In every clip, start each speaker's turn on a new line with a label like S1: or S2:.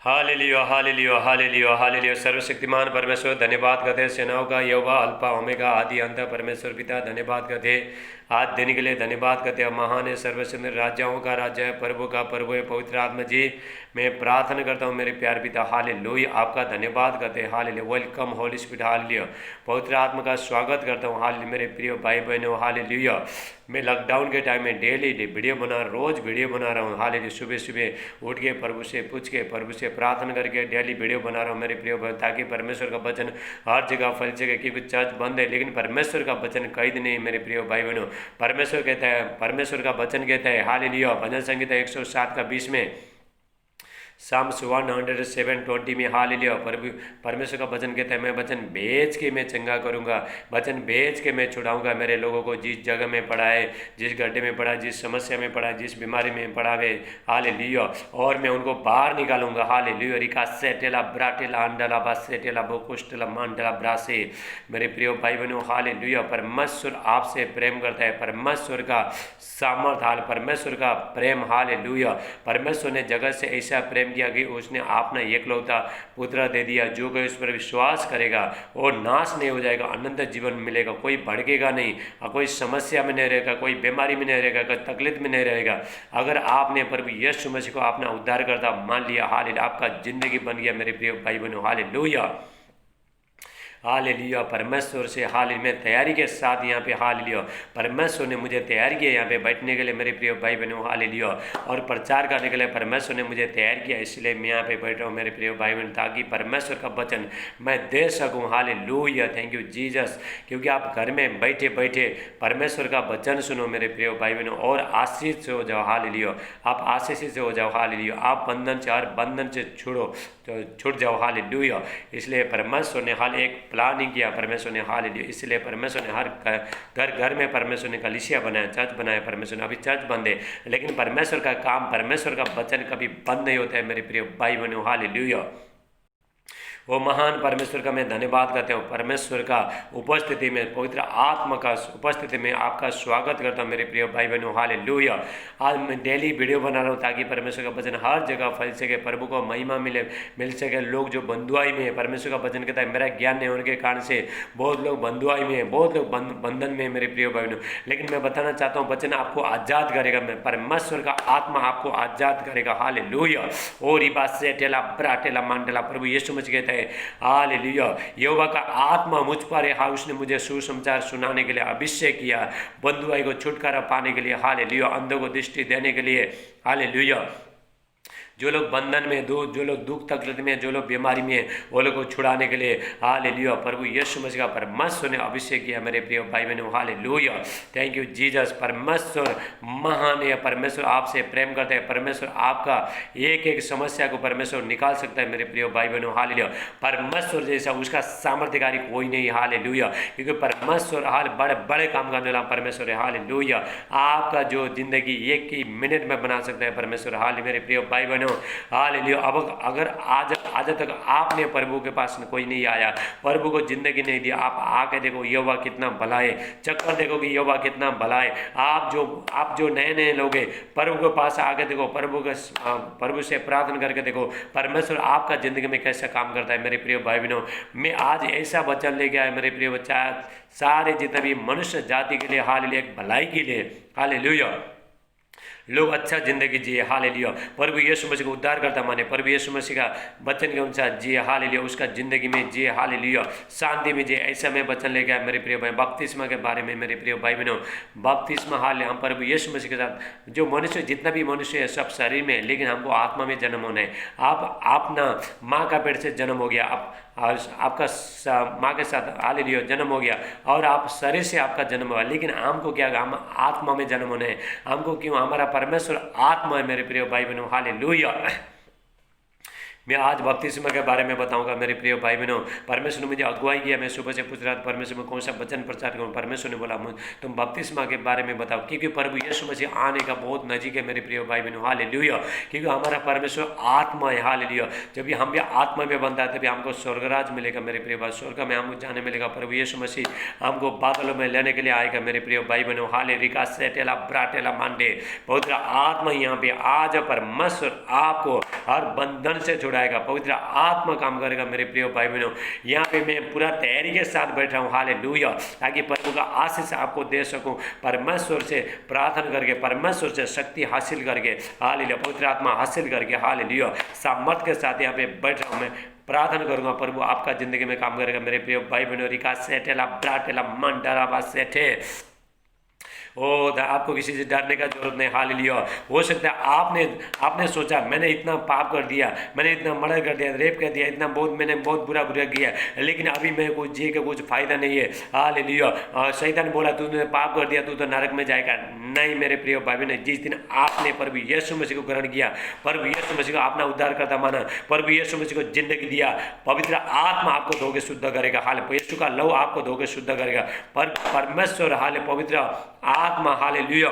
S1: Hallelujah hallelujah hallelujah hallelujah. सर्वशक्तिमान परमेश्वर धन्यवाद करते हैं। सेनाओं का यहोवा अल्फा ओमेगा आदि अंत परमेश्वर पिता धन्यवाद करते हैं। आज दिन के लिए धन्यवाद करते हैं। महान है, सर्वसुंदर राजाओं का राजा है, प्रभु का प्रभु है। पवित्र आत्मा जी मैं प्रार्थना करता हूँ मेरे प्यार पिता, हालेलुया आपका धन्यवाद करते हैं। Hallelujah, welcome Holi spirit, hallelujah पवित्र आत्मा का स्वागत करता हूँ। हालेलुया मेरे प्रिय भाई बहनों, हालेलुया मैं लॉकडाउन के टाइम में डेली वीडियो बना, रोज़ वीडियो बना रहा हूँ। हालेलुया सुबह सुबह उठ के प्रभु से पूछ के, प्रभु से प्रार्थना करके डेली वीडियो बना रहा हूँ मेरे प्रिय भाई, ताकि परमेश्वर का वचन हर जगह फैल सके। क्योंकि चर्च बंद है लेकिन परमेश्वर का वचन कैद नहीं है मेरे प्रिय भाई बहनों। परमेश्वर कहता है, परमेश्वर का वचन कहता है, हालेलुया भजन संगीता 107 का 20 में, साम्स 107:20 में, हालेलुया परमेश्वर का वचन कहता है, मैं वचन भेज के मैं चंगा करूँगा, वचन भेज के मैं छुड़ाऊंगा मेरे लोगों को। जिस जगह में पड़ा है, जिस गड्ढे में पड़ा है, जिस समस्या में पड़ा है, जिस बीमारी में पड़ा है, हालेलुया और मैं उनको बाहर निकालूंगा। हालेलुया रिका सेटेला ब्राटेला अंडला बासेटेला बोकुष्टला मांडला ब्रासे। मेरे प्रिय भाई बहनों, हालेलुया परमेश्वर आपसे प्रेम करता है। परमेश्वर का सामर्थ, हाल परमेश्वर का प्रेम, हालेलुया परमेश्वर ने जगत से ऐसा प्रेम किया कि उसने अपना एकलौता पुत्र दे दिया, जो कोई उस पर विश्वास करेगा वो नाश नहीं हो जाएगा, अनंत जीवन मिलेगा। कोई भड़केगा नहीं, कोई समस्या में नहीं रहेगा, कोई बीमारी में नहीं रहेगा, कोई तकलीफ में नहीं रहेगा। अगर आपने प्रभु यीशु मसीह को अपना उद्धारकर्ता मान लिया, हालेलुया आपका जिंदगी बन गया मेरे प्रिय भाई बहनों, हालेलुया हालेलुया परमेश्वर से। हाल में तैयारी के साथ यहाँ पे, हालेलुया परमेश्वर ने मुझे तैयार किया यहाँ पे बैठने के लिए मेरे प्रिय भाई बहनों, हालेलुया और प्रचार करने के लिए परमेश्वर ने मुझे तैयार किया। इसलिए मैं यहाँ पे बैठ रहा हूँ मेरे प्रिय भाई बहन, ताकि परमेश्वर का वचन मैं दे सकूँ। Hallelujah thank you Jesus. क्योंकि आप घर में बैठे बैठे परमेश्वर का वचन सुनो मेरे प्रिय भाई बहनों और आशीष से हो जाओ। हालेलुया आप आशीष से हो जाओ। हालेलुया आप बंधन से, हर बंधन से छूट जाओ। हालेलुया इसलिए परमेश्वर ने हाल एक प्लानिंग किया परमेश्वर ने, हालेलुया इसलिए परमेश्वर ने हर घर घर में परमेश्वर ने कलीसिया बनाया, चर्च बनाया परमेश्वर ने। अभी चर्च बंद है लेकिन परमेश्वर का काम, परमेश्वर का वचन कभी बंद नहीं होता है मेरे प्रिय भाई बहनों, हालेलुया वो महान परमेश्वर का मैं धन्यवाद करता हूँ। परमेश्वर का उपस्थिति में, पवित्र आत्मा का उपस्थिति में आपका स्वागत करता हूँ मेरे प्रिय भाई बहनों, हालेलुया। आज मैं डेली वीडियो बना रहा हूँ ताकि परमेश्वर का वचन हर जगह फैल सके, प्रभु को महिमा मिल सके। लोग जो बंधुआई में है, परमेश्वर का वचन कहता है मेरा ज्ञान नहीं होने के कारण से बहुत लोग बंधुआई में है, बहुत लोग बंधन में है मेरे प्रिय भाई बहनों। लेकिन मैं बताना चाहता हूँ वचन आपको आज़ाद करेगा, मैं परमेश्वर का आत्मा आपको आज़ाद करेगा। हालेलुया ओ रिबा से टेला ब्राटेला मांडला, प्रभु यीशु मसीह कहता है हालेलुया यहोवा का आत्मा मुझ पर है, हाँ उसने मुझे सुसमाचार सुनाने के लिए अभिषेक किया, बंधुआई को छुटकारा पाने के लिए, हालेलुया अंधों को दृष्टि देने के लिए, हालेलुया जो लोग बंधन में, जो लोग दुख तकलीफ में, जो लोग बीमारी में, वो लोग को छुड़ाने के लिए, हालेलुया प्रभु यीशु मसीह का परमेश्वर ने अभिषेक किया मेरे प्रिय भाई बहनों, हालेलुया थैंक यू जीसस। परमेश्वर महान है, परमेश्वर आपसे प्रेम करते हैं, परमेश्वर आपका एक एक समस्या को परमेश्वर निकाल सकता है मेरे प्रिय भाई बहनों, हालेलुया परमेश्वर जैसा उसका सामर्थ्यकारी कोई नहीं, हालेलुया क्योंकि परमेश्वर हाल बड़े बड़े काम करने वाला परमेश्वर है, हालेलुया आपका जो जिंदगी एक ही मिनट में बना सकता है परमेश्वर, हाल मेरे प्रिय भाई बहनों, हालेलुया। अब अगर आज तक आपने प्रभु के पास कोई नहीं आया, प्रभु को जिंदगी नहीं दिया, आप आके देखो यहोवा कितना भला है, चक्कर देखो कि यहोवा कितना भला है। आप जो नए लोग हैं, प्रभु के पास आके देखो, प्रभु से प्रार्थना करके देखो परमेश्वर आपका जिंदगी में कैसा काम करता है मेरे प्रिय भाई बहनों। मैं आज ऐसा वचन लेके आया मेरे प्रिय बच्चा, सारे जितने भी मनुष्य जाति के लिए, हालेलुया एक भलाई के लिए, हालेलुया लोग अच्छा जिंदगी जिए, हालेलुया प्रभु यीशु मसीह को उद्धार करता माने, प्रभु यीशु मसीह का वचन के अनुसार जिए, हालेलुया उसका जिंदगी में जिए, हालेलुया शांति में जिए। ऐसा मैं वचन लेके आया मेरे प्रिय भाई। बपतिस्मा के बारे में मेरे प्रिय भाई बहनों, बपतिस्मा हाल हम प्रभु यीशु मसीह के साथ, जो मनुष्य जितना भी मनुष्य है सब शरीर में, लेकिन हमको आत्मा में जन्म होना है। आप ना माँ का पेट से जन्म हो गया, आपका माँ के साथ हालेलुया जन्म हो गया और आप शरीर से आपका जन्म हुआ, लेकिन हमको क्या, हम आत्मा में जन्म होना है। हमको क्यों, हमारा परमेश्वर आत्मा है मेरे प्रिय भाई बहनों, हालेलुया। मैं आज बपतिस्मा के बारे में बताऊंगा मेरे प्रिय भाई बहनों। परमेश्वर ने मुझे अगुवाई किया, मैं सुबह से पूछ रहा था परमेश्वर में कौन सा वचन प्रचार करूं। परमेश्वर ने बोला तुम बपतिस्मा के बारे में बताओ, क्योंकि प्रभु यीशु मसीह आने का बहुत नजीक है मेरे प्रिय भाई बहनों, हालेलुया क्योंकि हमारा परमेश्वर आत्मा है, हालेलुया जब भी हम भी आत्मा में बनता है तभी हमको स्वर्गराज मिलेगा मेरे प्रिय भाई, स्वर्ग में हमको जाने मिलेगा। प्रभु यीशु मसीह हमको बादलों में लेने के लिए आएगा मेरे प्रिय भाई बहनों, हालेलुया सेटेला ब्राटेला मांडे पवित्र आत्मा यहाँ पे आज परमेश्वर आपको हर बंधन से छुड़ा उड़ाएगा, पवित्र आत्मा काम करेगा मेरे प्रिय भाई बहनों। यहाँ पे मैं पूरा तैयारी के साथ बैठा हूँ, हालेलुया, ताकि प्रभु का आशीष आपको दे सकूँ, परमेश्वर से प्रार्थना करके, परमेश्वर से शक्ति हासिल करके, हालेलुया, पवित्र आत्मा हासिल करके, हालेलुया, सामर्थ के साथ यहाँ पे बैठ रहा हूँ मैं। प्रार्थना करूंगा प्रभु आपका जिंदगी में काम करेगा मेरे प्रिय भाई बहनों। रिका सेटेला ब्राटेला मंडरा बा सेठे आपको किसी से डरने का जरूरत नहीं, हालेलुया। हो सकता है आपने सोचा मैंने इतना पाप कर दिया, मैंने इतना मर्डर कर दिया, रेप कर दिया, इतना मैंने बहुत बुरा किया, लेकिन अभी मैं कुछ जी के कुछ फायदा नहीं है, हालेलुया। शैतान बोला तूने पाप कर दिया, तू तो नरक में जाएगा। नहीं मेरे प्रिय भाई बहन, जिस दिन आपने प्रभु यीशु मसीह को ग्रहण किया, प्रभु यीशु मसीह को अपना उद्धारकर्ता माना, प्रभु यीशु मसीह को जिंदगी दिया, पवित्र आत्मा आपको धोके शुद्ध करेगा, हाल यीशु का लहू आपको धोके शुद्ध करेगा। परमेश्वर हाल पवित्र आत्मा, हालेलुया,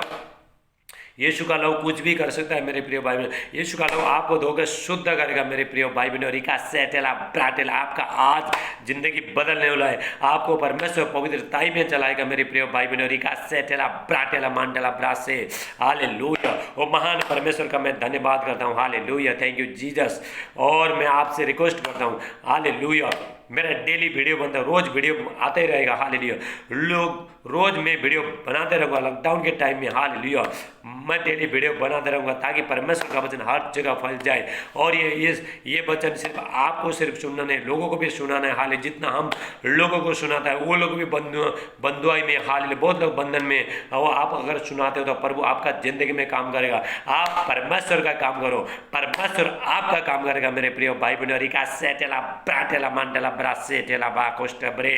S1: यीशु का लहू कुछ भी कर सकता है मेरे प्रिय भाई बहन। यीशु का लहू आपको धोकर शुद्ध करेगा मेरे प्रिय भाई बहन। रिका सेटेला ब्राटेला, आपका आज जिंदगी बदलने वाला है, आपको परमेश्वर पवित्रताई में चलाएगा मेरे प्रिय भाई बहन। रिका सेटेला ब्राटेला मांडला ब्रासे, हालेलुया। वो महान परमेश्वर का मैं धन्यवाद करता हूँ, हालेलुया, थैंक यू जीसस। और मैं आपसे रिक्वेस्ट करता हूँ, हालेलुया, मेरा डेली वीडियो बनता है, रोज वीडियो आते ही रहेगा, हालेलुया। लोग रोज मैं वीडियो बनाते रहूँगा लॉकडाउन के टाइम में, हालेलुया, मैं डेली वीडियो बनाते रहूँगा ताकि परमेश्वर का वचन हर जगह फैल जाए। और ये वचन सिर्फ आपको सिर्फ सुनना नहीं, लोगों को भी सुनाना है, हालेलुया। जितना हम लोगों को सुनाता है वो लोग भी बंधुआई में, हालेलुया, बहुत लोग बंधन में, और आप अगर सुनाते हो तो प्रभु आपका जिंदगी में काम करेगा। आप परमेश्वर का काम करो, परमेश्वर आपका काम करेगा मेरे प्रिय भाई बहनों। रिका सेटेला ब्राटेला मांडला ब्रासे टेला बा कोष्टब्रे,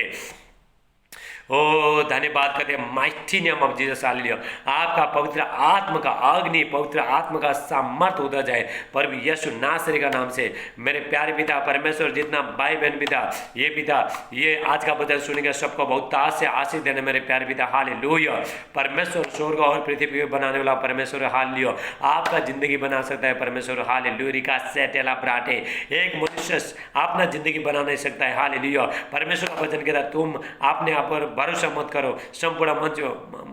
S1: ओ धन्यवाद करते हैं mighty name of Jesus, hallelujah. आपका पवित्र आत्मा का अग्नि, पवित्र आत्मा का सामर्थ उतर जाए प्रभु यीशु नासरी का नाम से। मेरे प्यारे पिता परमेश्वर, जितना भाई बहन पिता ये आज का वचन सुनेंगे सबको बहुत ताज से आशीष देने मेरे प्यारे पिता, हालेलुया। परमेश्वर स्वर्ग और पृथ्वी को बनाने वाला परमेश्वर, हालेलुया, आपका जिंदगी बना सकता है परमेश्वर, हालेलुया। रिका सेटेला ब्राटे, एक मनुष्य अपना जिंदगी बना नहीं सकता है, हालेलुया। परमेश्वर का वचन कहता है तुम अपने आप पर भरोसा मत करो, संपूर्ण मन से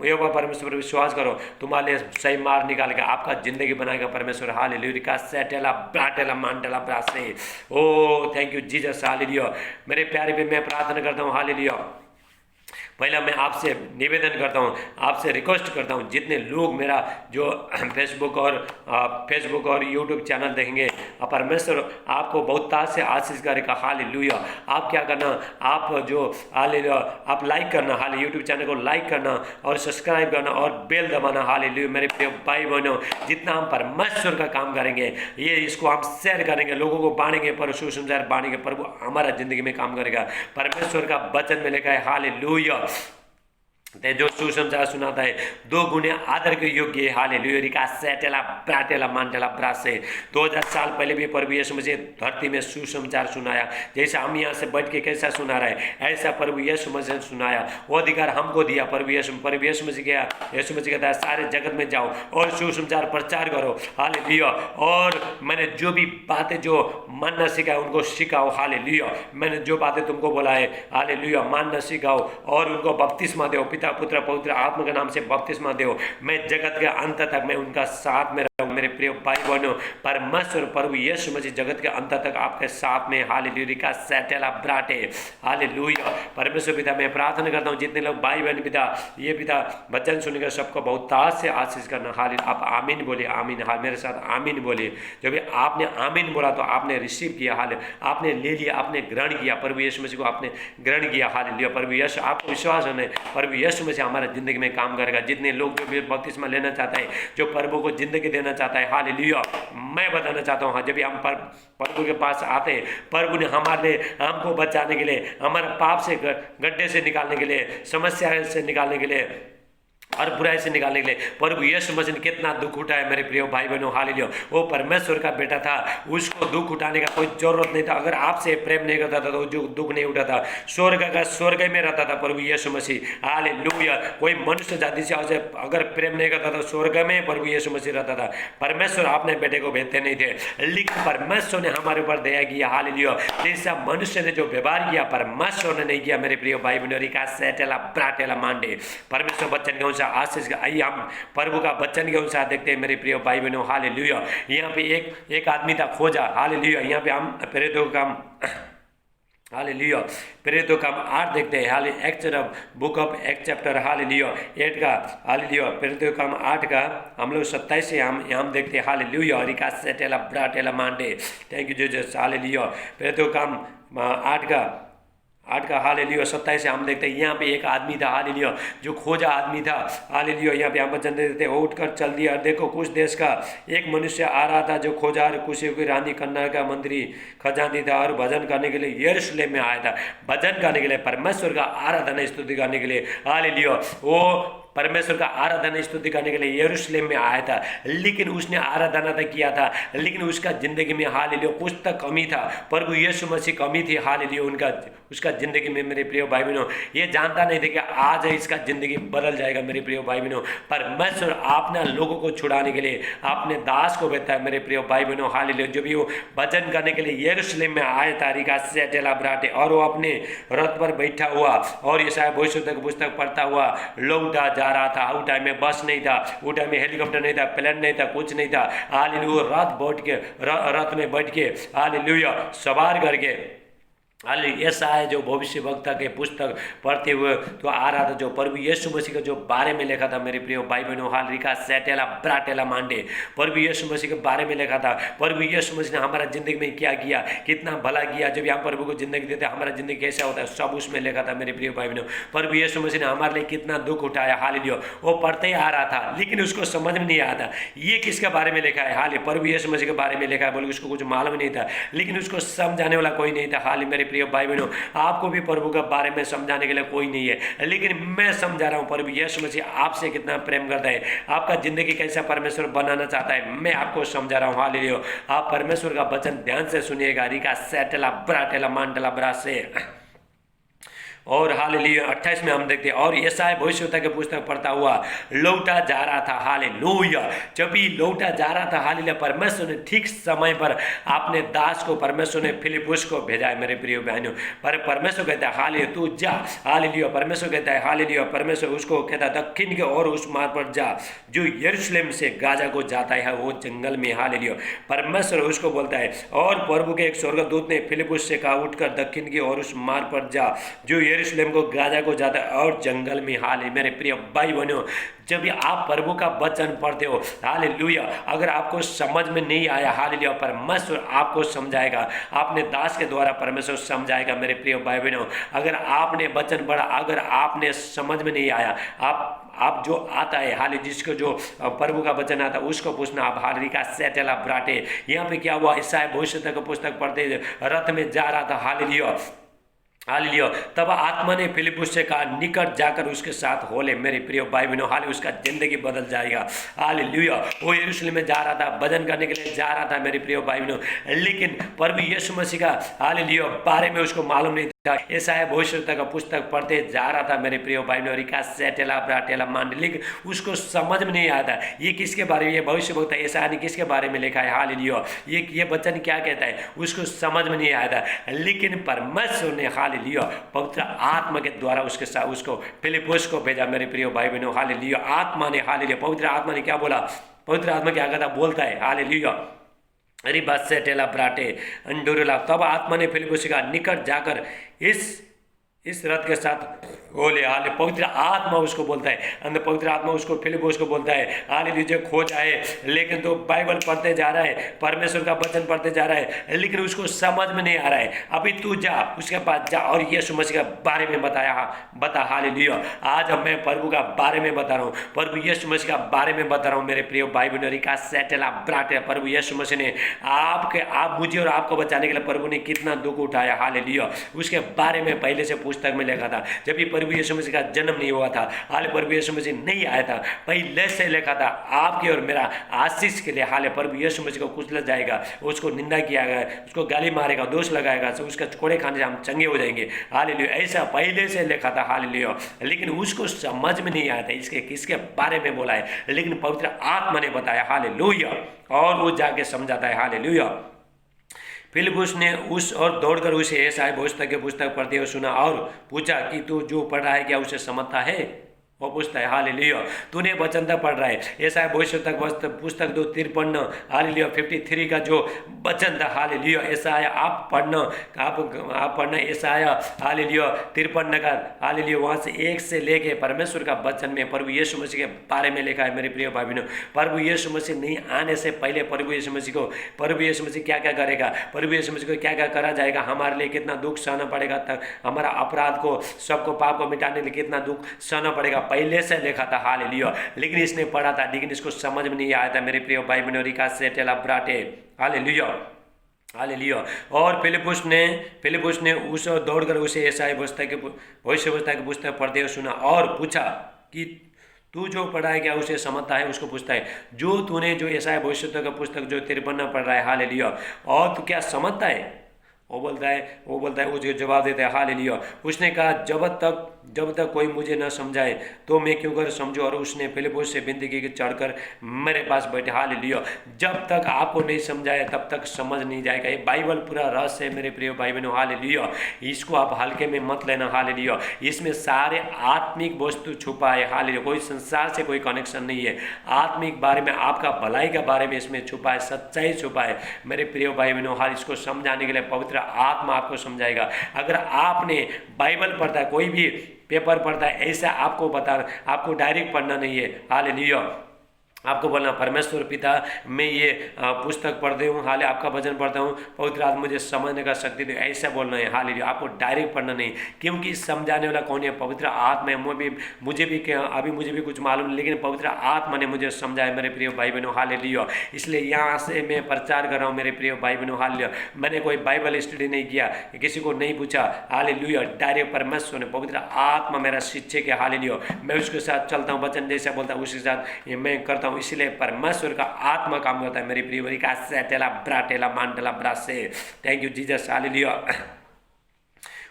S1: यहोवा परमेश्वर पर विश्वास करो, तुम्हारे लिए सही मार्ग निकालेगा, आपका जिंदगी बनाएगा परमेश्वर, हालेलुया। रिका सेटेला ब्राटेला मांडला ब्रासे, ओ थैंक यू जीसस, हालेलुया। मेरे प्यारे पे मैं प्रार्थना करता हूँ, हालेलुया। पहला मैं आपसे निवेदन करता हूँ, आपसे रिक्वेस्ट करता हूँ, जितने लोग मेरा जो फेसबुक और यूट्यूब चैनल देखेंगे, परमेश्वर आपको बहुत ताज से आशीष करेगा, हालेलुया। आप क्या करना, आप जो हालेलुया, आप लाइक करना, हाले यूट्यूब चैनल को लाइक करना और सब्सक्राइब करना और बेल दबाना, हालेलुया। मेरे प्रिय भाई बहनों, जितना हम परमेश्वर का काम करेंगे, ये इसको हम शेयर करेंगे, लोगों को बांटेंगे, पर सुसमाचार बांटेंगे, प्रभु हमारा जिंदगी में काम करेगा। परमेश्वर का वचन में लिखा है, हालेलुया, जो सुसमाचार सुनाता है 2 गुने आदर के योग्य है, हालेलुया। रिका सेटेला ब्राटेला मांडला ब्रासे, 2000 साल पहले भी प्रभु यीशु मसीह धरती में सुसमाचार सुनाया, जैसा हम यहाँ से बैठ के कैसा सुना रहे हैं, ऐसा प्रभु यीशु मसीह ने सुनाया। वो अधिकार हमको दिया प्रभु यीशु मसीह गया, यीशु मसीह कहता है सारे जगत में जाओ और सुसमाचार प्रचार करो, हालेलुया। और मैंने जो भी बातें जो मानना सिखाया उनको सिखाओ, हालेलुया। मैंने जो बातें तुमको बोला है, हालेलुया, मानना सिखाओ और उनको बपतिस्मा दो, पिता पुत्र पवित्र आत्मा के नाम से बपतिस्मा दो। मैं जगत के अंत तक मैं उनका साथ में रहूं। मेरे प्रिय भाई बहनों, परमेश्वर प्रभु यीशु मसीह जगत के अंत तक आपके साथ में, हालेलुया। सेटेला ब्राटे, हालेलुया। परमेश्वर पिता मैं प्रार्थना करता हूँ, जितने लोग भाई बहन पिता ये पिता वचन सुनेंगे सबको बहुत ताज से आशीष करना, हालेलुया। आप आमीन बोलिए, आमीन, हाल मेरे साथ आमीन बोलिए। जब भी आपने आमीन बोला तो आपने रिसीव किया, हाल आपने ले लिया, आपने ग्रहण किया, प्रभु यीशु मसीह को आपने ग्रहण किया, हालेलुया। प्रभु यीशु आपको विश्वास है, प्रभु यीशु मसीह हमारे जिंदगी में काम करेगा। जितने लोग जो भी बपतिस्मा लेना चाहते हैं, जो प्रभु को जिंदगी देना चाहता है, हालेलुया, मैं बताना चाहता हूँ, जब भी हम प्रभु के पास आते हैं, प्रभु ने हमारे हमको बचाने के लिए, हमारे पाप से गड्ढे से निकालने के लिए, समस्या से निकालने के लिए और बुराई से निकालने के लिए प्रभु यीशु मसीह ने कितना दुख उठाया मेरे प्रिय भाई बहनों, हालेलुया। वो परमेश्वर का बेटा था, उसको दुख उठाने का कोई जरूरत नहीं था। अगर आपसे प्रेम नहीं करता था तो जो दुख नहीं उठाता, स्वर्ग का स्वर्ग में रहता था प्रभु यीशु मसीह, हालेलुया। कोई मनुष्य जाति से अगर प्रेम नहीं करता तो स्वर्ग में प्रभु यीशु मसीह रहता था। परमेश्वर अपने बेटे को भेजते नहीं थे, लेकिन परमेश्वर ने हमारे ऊपर दया किया, हालेलुया। जैसा मनुष्य ने जो व्यवहार किया परमेश्वर ने नहीं किया मेरे प्रिय भाई बहनों। रिका सेटेला ब्राटेला मांडे, परमेश्वर बच्चन के आशीष का। आइए हम प्रभु का वचन के अनुसार देखते हैं मेरे प्रिय भाई बहनों, हालेलुया। यहाँ पे एक आदमी था खोजा, हालेलुया। यहाँ पे हम प्रेरितों का काम, हालेलुया, प्रेरितों का 8 देखते हैं, हाले book of act chapter hallelujah 8 का, हालेलुया। प्रेरितों का 8 का हम लोग 27 से हम देखते हैं, हालेलुया। रिका सेटेला ब्राटेला मांडे, थैंक यू जीसस, हालेलुया। प्रेरितों का 8 का हालेलुया 27 से हम देखते हैं, यहाँ पे एक आदमी था, हालेलुया, जो खोजा आदमी था, हालेलुया। यहाँ पे हम वचन देते हैं, उठ कर चल दिया और देखो कुछ देश का एक मनुष्य आ रहा था जो खोजा और कुशी की रानी कन्या का मंत्री खजानी था और भजन करने के लिए यरूशलेम में आया था, भजन करने के लिए, परमेश्वर का आराधना स्तुति करने के लिए, हालेलुया। वो परमेश्वर का आराधना स्तुति करने के लिए यरूशलेम में आया था, लेकिन उसने आराधना तो किया था, लेकिन उसका जिंदगी में हालेलुया कुछ तक कमी था, प्रभु यीशु मसीह कमी थी, हालेलुया उसका जिंदगी में। मेरे प्रिय भाई बहनों, ये जानता नहीं थे कि आज इसका जिंदगी बदल जाएगा। मेरे प्रिय भाई बहनों, परमेश्वर आपने लोगों को छुड़ाने के लिए आपने दास को भेजा है। मेरे प्रिय भाई बहनों, हालेलुया, जो भी वो भजन करने के लिए यरूशलेम में आया था, रिका सेटेला ब्राटे, और वो अपने रथ पर बैठा हुआ और यशायाह भविष्यवक्ता की पुस्तक पढ़ता हुआ लौटा जा रहा था। उस टाइम में बस नहीं था, उस टाइम में हेलीकॉप्टर नहीं था, प्लेन नहीं था, कुछ नहीं था, हालेलुया। रथ में बैठ के, हालेलुया, सवार करके, हालेलुया, ऐसा है जो भविष्य वक्ता के पुस्तक पढ़ते हुए तो आ रहा था, जो प्रभु यीशु मसीह के जो बारे में लिखा था। मेरे प्रिय भाई बहनों, हालेलुया, सेटेला ब्राटेला मांडे, प्रभु यीशु मसीह के बारे में लिखा था। प्रभु यीशु मसीह ने हमारा जिंदगी में क्या किया, कितना भला किया। जब हम प्रभु को जिंदगी देते हैं, हमारा जिंदगी कैसा होता है, सब उसमें लिखा था। मेरे प्रिय भाई बहनों, प्रभु यीशु मसीह ने हमारे लिए कितना दुख उठाया, हालेलुया। वो पढ़ते ही आ रहा था, लेकिन उसको समझ में नहीं आया था ये किसके बारे में लिखा है, हालेलुया, प्रभु यीशु मसीह के बारे में लिखा है बोल, उसको कुछ मालूम नहीं था, लेकिन उसको समझाने वाला कोई नहीं था। हालेलुया, मेरे प्रिय भाई बहनों, आपको भी प्रभु के बारे में समझाने के लिए कोई नहीं है, लेकिन मैं समझा रहा हूं। प्रभु यीशु मसीह आपसे कितना प्रेम करता है, आपका जिंदगी कैसा परमेश्वर बनाना चाहता है, मैं आपको समझा रहा हूं। हालेलुया, आप परमेश्वर का वचन ध्यान से सुनिएगा। रिका सेटेला ब्राटेला मांडला ब्रासे, और हालेलुया 28 में हम देखते हैं, और यशायाह भविष्यवक्ता के पुस्तक पढ़ता हुआ लौटा जा रहा था, हालेलुया। जब भी लौटा जा रहा था, हालेलुया, परमेश्वर ने ठीक समय पर अपने दास को, परमेश्वर ने फिलिप्पुस को भेजा है। मेरे प्रिय बहनों, पर परमेश्वर कहता है, हालेलुया, तू जा, हालेलुया। परमेश्वर कहता है, हालेलुया, परमेश्वर उसको कहता है दक्षिण के और उस मार्ग पर जा जो यरूशलेम से गाजा को जाता है, वो जंगल में, हालेलुया। परमेश्वर उसको बोलता है, और प्रभु के एक स्वर्गदूत ने फिलिप्पुस से कहा, उठकर दक्षिण की और उस मार्ग पर जा जो यरूशलेम को गाजा को जाता है और जंगल में। हाले मेरे प्रिय भाई बहनों, जब भी आप प्रभु का वचन पढ़ते हो, हालेलुया, अगर आपको समझ में नहीं आया, हालेलुया, परमेश्वर आपको समझाएगा, आपने दास के द्वारा परमेश्वर समझाएगा। मेरे प्रिय भाई बहनों, अगर आपने वचन पढ़ा, अगर आपने समझ में नहीं आया, आप जो आता है, हाले जिसको जो प्रभु का वचन आता है उसको पूछना। आप हालेलुया सेटेला ब्राटे, यहाँ पे क्या हुआ, यशायाह भविष्यवक्ता का पुस्तक पढ़ते रथ में जा रहा था, हालेलुया, हालेलुया। तब आत्मा ने फिलिप्पुस से कहा, निकट जाकर उसके साथ हो ले। मेरे प्रिय भाई बहनों, हाले उसका जिंदगी बदल जाएगा, हालेलुया। वो यरूशलेम में जा रहा था, भजन करने के लिए जा रहा था, मेरे प्रिय भाई बहनों, लेकिन प्रभु यीशु मसीह का, हालेलुया, बारे में उसको मालूम नहीं था। यशायाह भविष्यवक्ता का पुस्तक पढ़ते जा रहा था, मेरे प्रिय भाई बहनों, रिका सेटेला ब्राटेला मांड, लेकिन उसको समझ में नहीं आता ये किसके बारे में, ये भविष्यवक्ता यशायाह ने किसके बारे में लिखा है, हालेलुया, ये वचन क्या कहता है, उसको समझ में नहीं आया था। लेकिन परमेश्वर ने, हालेलुया, पवित्र आत्मा के द्वारा उसके साथ उसको फिलिप्पुस को भेजा। मेरे प्रिय भाई बहनों, हालेलुया, आत्मा ने, हालेलुया, पवित्र आत्मा ने क्या बोला, पवित्र आत्मा क्या कहता बोलता है, हालेलुया, अरे बात से टेला ब्राटे अंडोरेला। तब आत्मा ने फिलिप्पुस का निकट जाकर इस रथ के साथ बोले, हाले पवित्र आत्मा उसको बोलता है, अंदर पवित्र आत्मा उसको फिलिप्पुस को बोलता है, हाले लीजिए खोज आए, लेकिन तो बाइबल पढ़ते जा रहा है, परमेश्वर का वचन पढ़ते जा रहा है, लेकिन उसको समझ में नहीं आ रहा है। अभी तू जा, उसके पास जा और यीशु मसीह के बारे में बता, हालेलुया। आज अब मैं प्रभु का बारे में बता रहा हूँ, प्रभु यीशु मसीह का बारे में बता रहा हूँ। मेरे प्रिय भाई बहनों, का सेटेला ब्राटे, प्रभु यीशु मसीह ने आप मुझे और आपको बचाने के लिए प्रभु ने कितना दुख उठाया, हालेलुया। उसके बारे में पहले से पुस्तक में लिखा था, जब भी प्रभु यीशु मसीह का जन्म नहीं हुआ था, हाले प्रभु यीशु मसीह नहीं आया था, पहले से लिखा था आपके और मेरा आशीष के लिए। हाले प्रभु यीशु मसीह को कुचला जाएगा, उसको निंदा किया गया, उसको गाली मारेगा, दोष लगाएगा, तो उसका कोड़े खाने से हम चंगे हो जाएंगे, हालेलुया। ऐसा पहले से लिखा था, हालेलुया, लेकिन उसको समझ में नहीं आया था इसके किसके बारे में बोला है, लेकिन पवित्र आत्मा ने बताया, हालेलुया, और वो जाके समझाता है, हालेलुया। फिलिप्पुस ने उस और दौड़कर उसे यशायाह भविष्यवक्ता के पुस्तक पढ़ते हुए सुना और पूछा कि तू जो पढ़ रहा है क्या उसे समझता है। वो पूछता है हालेलुया, तूने वचन तक पढ़ रहा है, ऐसा है भविष्य तक पुस्तक 2:53 हालेलुया 53 का जो वचन था हालेलुया, ऐसा है आप पढ़ना ऐसा है हालेलुया 53 का हालेलुया, वहाँ से 1 से लेके परमेश्वर का वचन में प्रभु यीशु मसीह के बारे में लिखा है। मेरे प्रिय भाई बहनों, प्रभु यीशु मसीह नहीं आने से पहले प्रभु यीशु मसीह क्या क्या करेगा, प्रभु यीशु मसीह को क्या क्या करा जाएगा, हमारे लिए कितना दुख सहना पड़ेगा, तक हमारा अपराध को सबको पाप को मिटाने के लिए कितना दुख सहना पड़ेगा, पहले से लिखा था हालेलुया। लेकिन इसने पढ़ा था, लेकिन इसको समझ में नहीं आया था। मेरे प्रिय भाई बहनों, रिका से टेला ब्राटे हालेलुया हालेलुया। और फिलिपुस ने उस दौड़कर उसे यशायाह भविष्यवक्ता की पुस्तक पढ़ते हुए सुना और पूछा कि तू जो पढ़ा है क्या उसे समझता है। उसको पूछता है, जो तूने जो यशायाह भविष्यवक्ता का पुस्तक जो 53 पढ़ रहा है हालेलुया, और तू क्या समझता है। वो बोलता है उसको जवाब देता है हालेलुया। उसने कहा, जब तक कोई मुझे न समझाए तो मैं क्यों कर समझूं। और उसने फिलिपुस से विनती की कि चढ़कर मेरे पास बैठे हालेलुया। जब तक आपको नहीं समझाए तब तक समझ नहीं जाएगा। ये बाइबल पूरा रहस्य है मेरे प्रिय भाई बहनों हालेलुया। इसको आप हल्के में मत लेना हालेलुया। इसमें सारे आत्मिक वस्तु छुपा है हालेलुया। कोई संसार से कोई कनेक्शन नहीं है। आत्मिक बारे में, आपका भलाई के बारे में इसमें छुपा है, सच्चाई छुपा है मेरे प्रिय भाई बहनों। हाल इसको समझाने के लिए पवित्र आत्मा आपको समझाएगा। अगर आपने बाइबल पढ़ता है, कोई भी पेपर पढ़ता है, ऐसा आपको डायरेक्ट पढ़ना नहीं है हालेलुया। आपको बोलना, परमेश्वर पिता मैं ये पुस्तक पढ़ते हूँ, हाल आपका वचन पढ़ता हूँ, पवित्र आत्मा मुझे समझने का शक्ति दे, ऐसा बोलना है हालेलुया। आपको डायरेक्ट पढ़ना नहीं, क्योंकि समझाने वाला कौन है, पवित्र आत्मा है। मुझे भी कुछ मालूम नहीं, लेकिन पवित्र आत्मा ने मुझे समझाया मेरे प्रिय भाई बहनों हालेलुया। इसलिए यहाँ से मैं प्रचार कर रहा हूँ मेरे प्रिय भाई बहनों हालेलुया। मैंने कोई बाइबल स्टडी नहीं किया, किसी को नहीं पूछा हालेलुया। डायरेक्ट परमेश्वर ने, पवित्र आत्मा मेरा शिक्षक है हालेलुया। मैं उसके साथ चलता हूँ, वचन जैसा बोलता हूँ उसके साथ मैं करता हूँ। इसलिए परमेश्वर का आत्मा काम करता है मेरी प्रिय का सेटेला ब्राटेला मांटेला ब्रासे। Thank you Jesus hallelujah.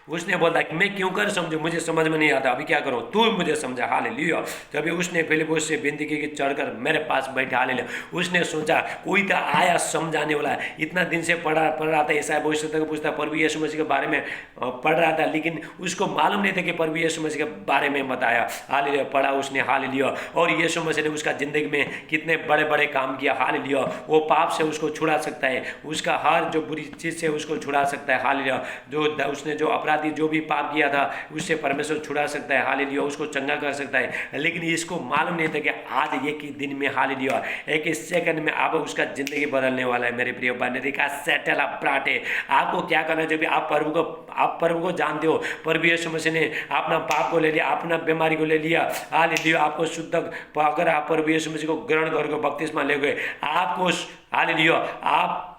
S1: उसने बोला कि मैं क्यों कर समझूं, मुझे समझ में नहीं आता, अभी क्या करूं, तू मुझे समझा हालेलुया। तभी उसने फिलिपुस से विनती की कि चढ़कर मेरे पास बैठा हालेलुया। उसने सोचा कोई तो आया समझाने वाला है। इतना दिन से पढ़ रहा था, ऐसा भविष्यवक्ता को पूछता, प्रभु यीशु मसीह के बारे में पढ़ रहा था, लेकिन उसको मालूम नहीं था कि प्रभु यीशु मसीह के बारे में बताया हालेलुया। पढ़ा उसने हालेलुया, और यीशु मसीह ने उसका जिंदगी में कितने बड़े बड़े काम किया हालेलुया। वो पाप से उसको छुड़ा सकता है, उसका हर जो बुरी चीज़ से उसको छुड़ा सकता है हालेलुया। उसने जो अपराध जो भी पाप किया था उससे परमेश्वर छुड़ा सकता है हालेलुया, उसको चंगा कर सकता है। लेकिन इसको मालूम नहीं था कि आज एक ही दिन में हालेलुया, एक सेकंड में आप उसका जिंदगी बदलने वाला है मेरे प्रिय बंदे का सेटल प्राटे। आपको क्या करना है, जब भी आप प्रभु को जानते हो, प्रभु यीशु मसीह ने अपना पाप को ले लिया, अपना बीमारी को ले लिया हालेलुया, आपको शुद्ध, अगर आप प्रभु यीशु मसीह को ग्रहण करके बपतिस्मा ले गए, आपको हालेलुया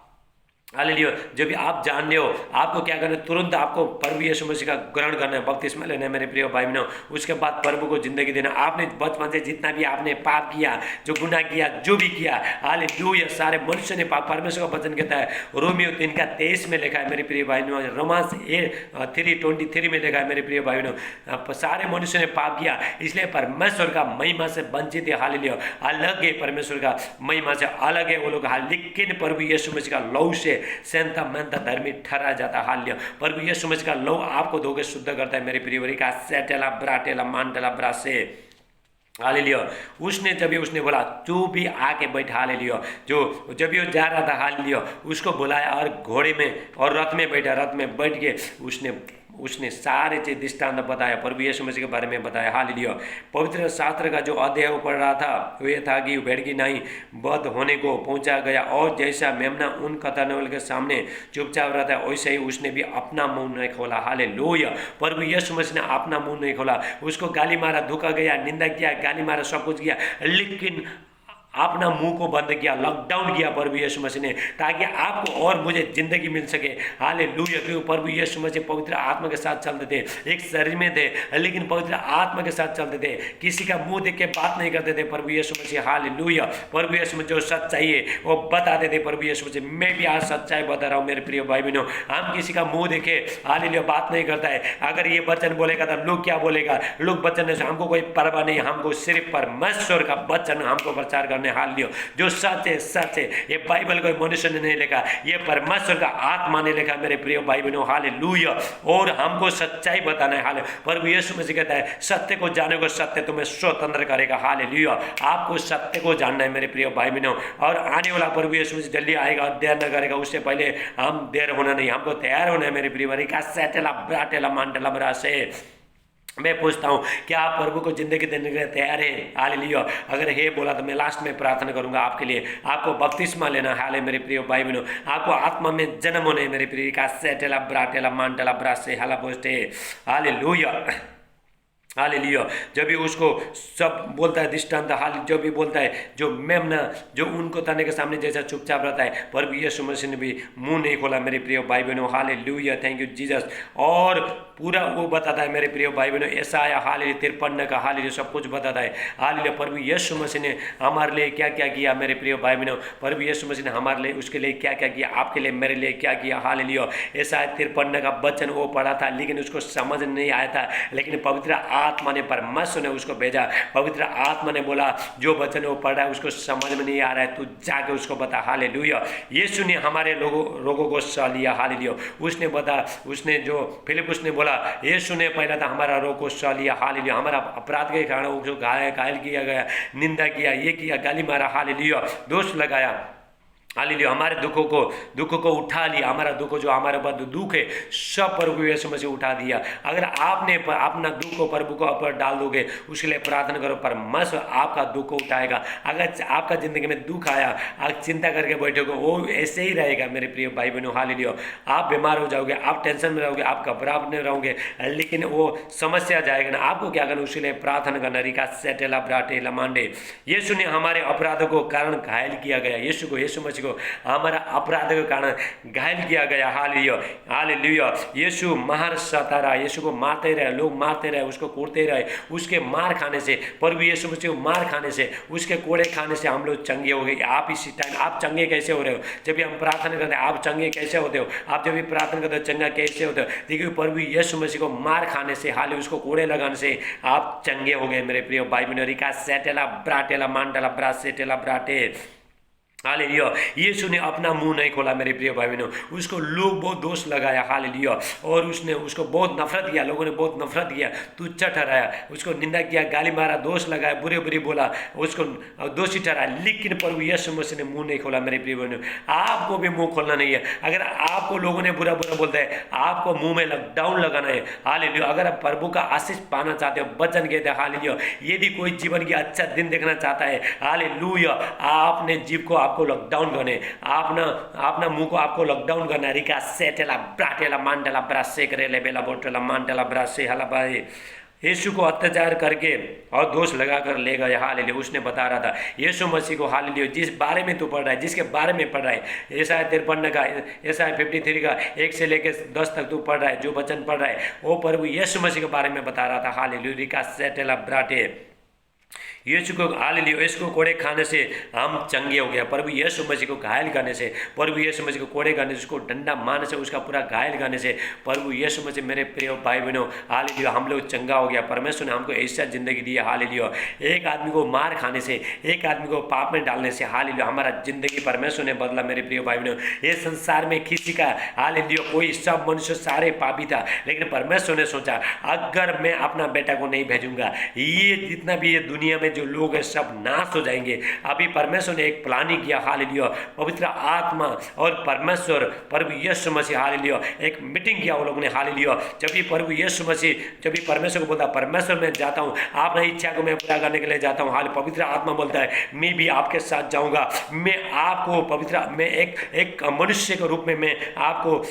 S1: हालेलुया, जब भी आप जान रहे हो आपको क्या करना है, तुरंत आपको प्रभु यीशु मसीह का ग्रहण करना है, बपतिस्मा लेना है मेरे प्रिय भाई बहनों। उसके बाद प्रभु को जिंदगी देना। आपने बचपन से जितना भी आपने पाप किया, जो गुनाह किया, जो भी किया हालेलुया, सारे मनुष्य ने पाप, परमेश्वर का वचन कहता है रोमियो 3:23 में लिखा है मेरे प्रिय भाई बहनों, रोमांस 3:23 में लिखा है मेरे प्रिय भाई बहनों, सारे मनुष्य ने पाप किया, इसलिए परमेश्वर का महिमा से वंचित है हालेलुया। अलग है परमेश्वर का महिमा से, अलग है वो लोग, लेकिन प्रभु यीशु मसीह का लहू से सेंता मनता धर्मी ठहरा जाता हाल्य। प्रभु यीशु मसीह का लहू आपको धोके शुद्ध करता है मेरे प्रिय का सेटेला ब्राटेला मांटेला ब्रासे हालेलुया। उसने बोला तू भी आके बैठ हालेलुया। जब भी वो जा रहा था हालेलुया, उसको बुलाया और घोड़े में और रथ में बैठा, रथ में बैठ के उसने सारे चीज दृष्टांत बताया, प्रभु यीशु मसीह के बारे में बताया हालेलुया। पवित्र शास्त्र का जो अध्याय वो पढ़ रहा था वो ये था कि भेड़ की नाई बध होने को पहुंचा गया, और जैसा मेमना उन कतरने वाले के सामने चुपचाप रहता है, वैसे ही उसने भी अपना मुंह नहीं खोला हालेलुया। प्रभु यीशु मसीह ने अपना मुंह नहीं खोला, उसको गाली मारा, धोखा गया, निंदा किया, गाली मारा, सब कुछ किया, लेकिन अपना मुंह को बंद किया, लॉकडाउन किया प्रभु यीशु मसीह ने, ताकि आपको और मुझे जिंदगी मिल सके हालेलुया। क्योंकि प्रभु यीशु मसीह पवित्र आत्मा के साथ चलते थे, एक शरीर में थे लेकिन पवित्र आत्मा के साथ चलते थे, किसी का मुंह देख के बात नहीं करते थे प्रभु यीशु मसीह हालेलुया। प्रभु यीशु मसीह जो सच्चाई है वो बताते थे प्रभु यीशु मसीह। मैं भी आज सच्चाई बता रहा हूँ मेरे प्रिय भाई बहनों, हम किसी का मुंह देखे हालेलुया बात नहीं करता है। अगर ये वचन बोलेगा तो लोग क्या बोलेगा, लोग वचन से हमको कोई परवाह नहीं, हमको सिर्फ परमेश्वर का वचन हमको प्रचार करने है, हालेलुया। जो सच है सच है, ये बाइबल कोई मनुष्य ने नहीं लिखा, ये परमेश्वर का आत्मा ने लिखा मेरे प्रिय भाई बहनों, हालेलुया। और हमको सच्चाई बताना है, हालेलुया। प्रभु यीशु मसीह कहता है सत्य को जाने को सत्य तुम्हें स्वतंत्र करेगा, हालेलुया। आपको सत्य को जानना है मेरे प्रिय भाई बहनों, और आने वाला प्रभु यीशु मसीह जल्दी आएगा और देर न करेगा, उससे पहले हम देर होना नहीं, हमको तैयार होना है मेरे प्रिय भाई का सेटेला ब्राटेला मांटेला ब्रा से। मैं पूछता हूँ क्या आप प्रभु को जिंदगी देने के लिए तैयार हैं, हालेलुया। अगर हे बोला तो मैं लास्ट में प्रार्थना करूंगा आपके लिए। आपको बपतिस्मा लेना है, हाले मेरे प्रिय भाई बहनों, आपको आत्मा में जन्म होने है मेरे प्रिय का सेटेला ब्राटेला मांटेला ब्रा से हाला बोस्टे, हालेलुया हालेलुया। जब भी उसको सब बोलता है दृष्टांत, हाल जो भी बोलता है, जो मेमना जो उनको ताने के सामने जैसा चुपचाप रहता है, प्रभु यीशु मसीह ने भी मुंह नहीं खोला मेरे प्रिय भाई बहनों, हालेलुया। Thank you Jesus. और पूरा वो बताता है मेरे प्रिय भाई बहनों, ऐसा आया हालेलुया 53 का, हालेलुया सब कुछ बताता है, हालेलुया। प्रभु यीशु मसीह ने हमारे लिए क्या क्या किया मेरे प्रिय भाई बहनों, प्रभु यीशु मसीह ने हमारे लिए उसके लिए क्या क्या किया, आपके लिए मेरे लिए क्या किया, हालेलुया। ऐसा 53 का वचन वो पढ़ा था लेकिन उसको समझ नहीं आया था, लेकिन पवित्र आत्मा ने, परमेश्वर ने उसको भेजा। पवित्र आत्मा ने बोला जो वचन वो पढ़ रहा है उसको समझ में नहीं आ रहा है, तू जाके उसको बता, हालेलुया। यीशु ने हमारे रोगों को सह लिया, हालेलुया। उसने बता, उसने जो फिलिपुस ने बोला, यीशु ने पहला था हमारा रोग को सह लिया, हालेलुया। हमारा अपराध के कारण उसको घायल किया गया, निंदा किया, ये किया, गाली मारा, हालेलुया, दोष लगाया, हालेलुया। हमारे दुखों को उठा लिया, हमारा दुख जो हमारे बाद दुख है सब प्रभु यीशु मसीह उठा दिया। अगर आपने अपना दुख को प्रभु को ऊपर डाल दोगे, उसके लिए प्रार्थना करो, परमेश्वर आपका दुख को उठाएगा। अगर आपका जिंदगी में दुख आया, आप चिंता करके बैठोगे, वो ऐसे ही रहेगा मेरे प्रिय भाई बहनों, हालेलुया। आप बीमार हो जाओगे, आप टेंशन में रहोगे, आप घबराने रहोगे, लेकिन वो समस्या जाएगा ना। आपको क्या करना, उसके लिए प्रार्थना करना, रिका सेटेला ब्राटे लमांडे। यीशु ने हमारे अपराधों को कारण घायल किया गया, यीशु मसीह को हमारा अपराध के कारण घायल किया गया, हालेलुया हालेलुया। यीशु मार सता रहा, यीशु को मारते रहे, लोग मारते रहे, उसको कूटते रहे। उसके मार खाने से, प्रभु यीशु मसीह को मार खाने से, उसके कोड़े खाने से हम लोग चंगे हो गए। आप इसी टाइम आप चंगे कैसे हो रहे हो? जब भी हम प्रार्थना करते हैं आप चंगे कैसे होते हो? आप जब भी प्रार्थना करते हो चंगा कैसे होते हो? देखिए प्रभु यीशु मसीह को मार खाने से, हालेलुया, उसको कोड़े लगाने से आप चंगे हो गए मेरे प्रिय भाई बहनों। रिका सेटेला ब्राटेला मांडला ब्रा सेटेला ब्राटे, हालेलुया। यीशु ने अपना मुंह नहीं खोला मेरे प्रिय भाई बहनों, उसको लोग बहुत दोष लगाया, हालेलुया। और उसने उसको बहुत नफरत किया, लोगों ने बहुत नफरत किया, तुच्छ ठहराया, उसको निंदा किया, गाली मारा, दोष लगाया, बुरे बुरे बोला, उसको दोषी ठहराया। लेकिन प्रभु यीशु मसीह ने मुंह नहीं खोला मेरे प्रिय बहनों। आपको भी मुंह खोलना नहीं है। अगर आपको लोगों ने बुरा बुरा बोलता है, आपको मुंह में लॉकडाउन लगाना है, हालेलुया। अगर आप प्रभु का आशीष पाना चाहते हो, वचन कहते हैं, हालेलुया। यदि कोई जीवन की अच्छा दिन देखना चाहता है, हालेलुया, आपने जीव को आपको लॉकडाउन करने, अपना मुंह को आपको लॉकडाउन करना। रिका सेटेला ब्राटेला मांडला ब्रा से करेले बेला बोटेला मांडला ब्रा से हला भाई। यीशु को अत्याचार करके और दोष लगाकर ले गए, हालेलुया। उसने बता रहा था यीशु मसीह को, हालेलुया, जिस बारे में तू पढ़ रहा है, जिसके बारे में पढ़ रहा है, ऐसा 53 का, ऐसा 53 का 1 से लेकर 10 तक तू पढ़ रहा है, जो वचन पढ़ रहा है वो प्रभु यीशु मसीह के बारे में बता रहा था, हालेलुया। रिका सेटेला ब्राटे, यीशु को, हालेलुया, इसको कोड़े खाने से हम चंगे हो गया। प्रभु यीशु मसीह को घायल करने से, प्रभु यीशु मसीह को कोड़े खाने से, उसको डंडा मारने से, उसका पूरा घायल करने से प्रभु यीशु मसीह, मेरे प्रिय भाई बहनों, हालेलुया, हम लोग चंगा हो गया। परमेश्वर ने हमको ऐसा जिंदगी दी है, हालेलुया। एक आदमी को मार खाने से, एक आदमी को पाप में डालने से, हालेलुया, हमारा जिंदगी परमेश्वर ने बदला मेरे प्रिय भाई बहनों। ये संसार में किसी का, हालेलुया, कोई, सब मनुष्य सारे पापी था, लेकिन परमेश्वर ने सोचा अगर मैं अपना बेटा को नहीं भेजूंगा, ये जितना भी ये दुनिया में जो लोग हैं सब नाश हो जाएंगे। अभी परमेश्वर ने एक प्लानिंग किया, हालेलुया। पवित्र आत्मा और परमेश्वर, प्रभु यीशु मसीह, हालेलुया, एक मीटिंग किया वो लोगों ने, हालेलुया। जब भी प्रभु यीशु मसीह, जब भी परमेश्वर को बोलता, परमेश्वर मैं जाता हूँ, आपकी इच्छा को मैं पूरा करने के लिए जाता हूँ, हाल पवित्र आत्मा बोलता है मैं भी आपके साथ जाऊँगा, मैं आपको पवित्र, मैं एक मनुष्य के रूप में मैं आपको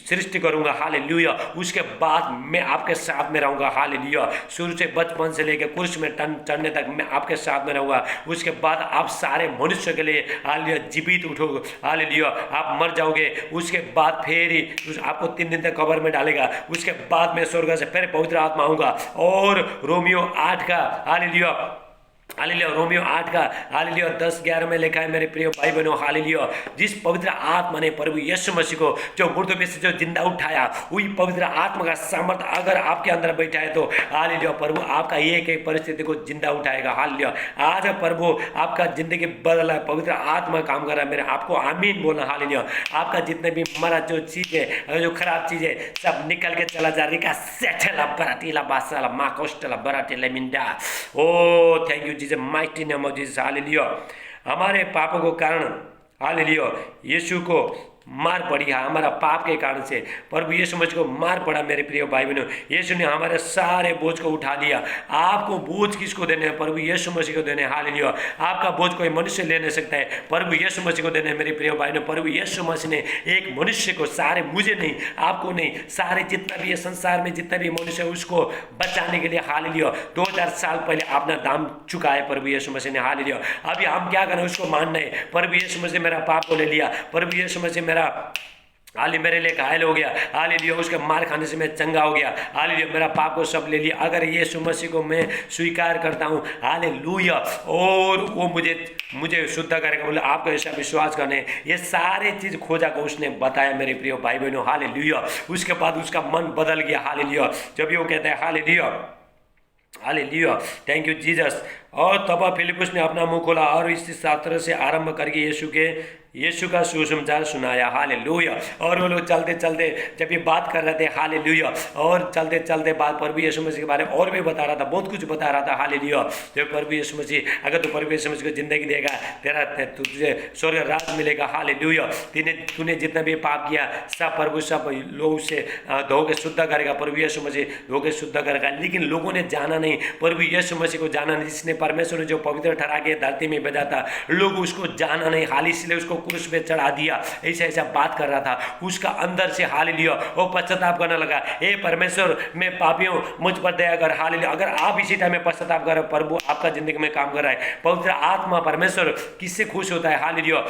S1: सृष्टि करूँगा, हालेलुया। उसके बाद मैं आपके साथ में रहूँगा, हालेलुया। शुरू से बचपन से लेकर कुर्सी में चढ़ने तक मैं आपके साथ में रहूँगा। उसके बाद आप सारे मनुष्य के लिए, हालेलुया, जीवित उठोगे, हालेलुया, आप मर जाओगे। उसके बाद फिर आपको 3 दिन तक कब्र में डालेगा। उसके बाद मैं स्वर्ग से फिर पवित्र आत्मा आऊँगा। और रोमियो 8 का, हालेलुया, हालेलुया। रोमियो 8 का हालेलुया 10-11 में लिखा है मेरे प्रिय भाई बहनों, हालेलुया, जिस पवित्र आत्मा ने प्रभु यीशु मसीह को जो मुर्दों में से जो जिंदा उठाया, वही पवित्र आत्मा का सामर्थ्य अगर आपके अंदर बैठा है तो हालेलुया प्रभु आपका एक एक परिस्थिति को जिंदा उठाएगा। हालेलुया। आज प्रभु आपका जिंदगी बदला है, पवित्र आत्मा काम कर रहा है। मेरे आपको आमीन बोलना। हालेलुया। आपका जितने भी मरा जो चीज है, जो खराब चीज है, सब निकल के चला जा रहा सेठला बराटीला बासाला माकोस्टला बराटीला मिंडा। ओ thank you Jesus, mighty name of Jesus. Hallelujah. हमारे पापों को कारण हालेलुया यीशु को मार पड़ी है, हमारा पाप के कारण से प्रभु यीशु मसीह को मार पड़ा। मेरे प्रिय भाई बहनों, यीशु ने हमारे सारे बोझ को उठा लिया। आपको बोझ किसको देने हैं? प्रभु यीशु मसीह को देने हैं। हालेलुया। आपका बोझ कोई मनुष्य ले नहीं सकता है, प्रभु यीशु मसीह को देने हैं। मेरे प्रिय भाई बहनों, प्रभु यीशु मसीह ने एक मनुष्य को, सारे, मुझे नहीं, आपको नहीं, सारे जितना भी है संसार में जितना भी मनुष्य है उसको बचाने के लिए हालेलुया 2000 साल पहले अपना दाम चुका है प्रभु यीशु मसीह ने। हालेलुया। अभी हम क्या करें? उसको मानना है। प्रभु यीशु मसीह मेरा पाप को ले लिया, प्रभु यीशु मसीह हाली मेरे लिए घायल हो गया, हालेलुया, उसके मार खाने से मैं चंगा हो गया, हालेलुया, मेरा पाप को सब ले लिया। अगर यीशु मसीह को मैं स्वीकार करता हूँ, हालेलुया, और वो मुझे शुद्ध करेगा, बोले आपको ऐसा विश्वास करने, ये सारे चीज खोजा को उसने बताया मेरे प्रिय भाई बहनों। हालेलुया। उसके बाद उसका मन बदल गया। हालेलुया। जब वो कहता है hallelujah, hallelujah, thank you Jesus. और तब फिलिपुस ने अपना मुंह खोला और इस शास्त्र से आरंभ करके यीशु का सुसमाचार सुनाया। हालेलुया। और वो लोग चलते चलते जब ये बात कर रहे थे, हालेलुया, और चलते चलते बात प्रभु यीशु मसीह के बारे में और भी बता रहा था, बहुत कुछ बता रहा था। हालेलुया। जब प्रभु यीशु मसीह, अगर तू प्रभु यीशु मसीह को जिंदगी देगा, तुझे स्वर्ग राज मिलेगा। हालेलुया। तूने जितना भी पाप किया सब प्रभु सब लोग से धो के शुद्ध करेगा। प्रभु यीशु मसीह धो के शुद्ध करेगा। लेकिन लोगों ने जाना नहीं, प्रभु यीशु मसीह को जाना नहीं, जिसने परमेश्वर ने जो पवित्र ठहरा के धरती में भेजा था, लोग उसको जाना नहीं। हाल इसलिए उसको क्रूस पे चढ़ा दिया। ऐसा बात कर रहा था उसका अंदर से। हालेलुया। वो पश्चाताप करने लगा, हे परमेश्वर मैं पापियों मुझ पर दया कर। हालेलुया। अगर आप इसी टाइम में पश्चाताप कर, प्रभु आपका जिंदगी में काम कर रहा है। पवित्र आत्मा परमेश्वर किससे खुश होता है? हालेलुया।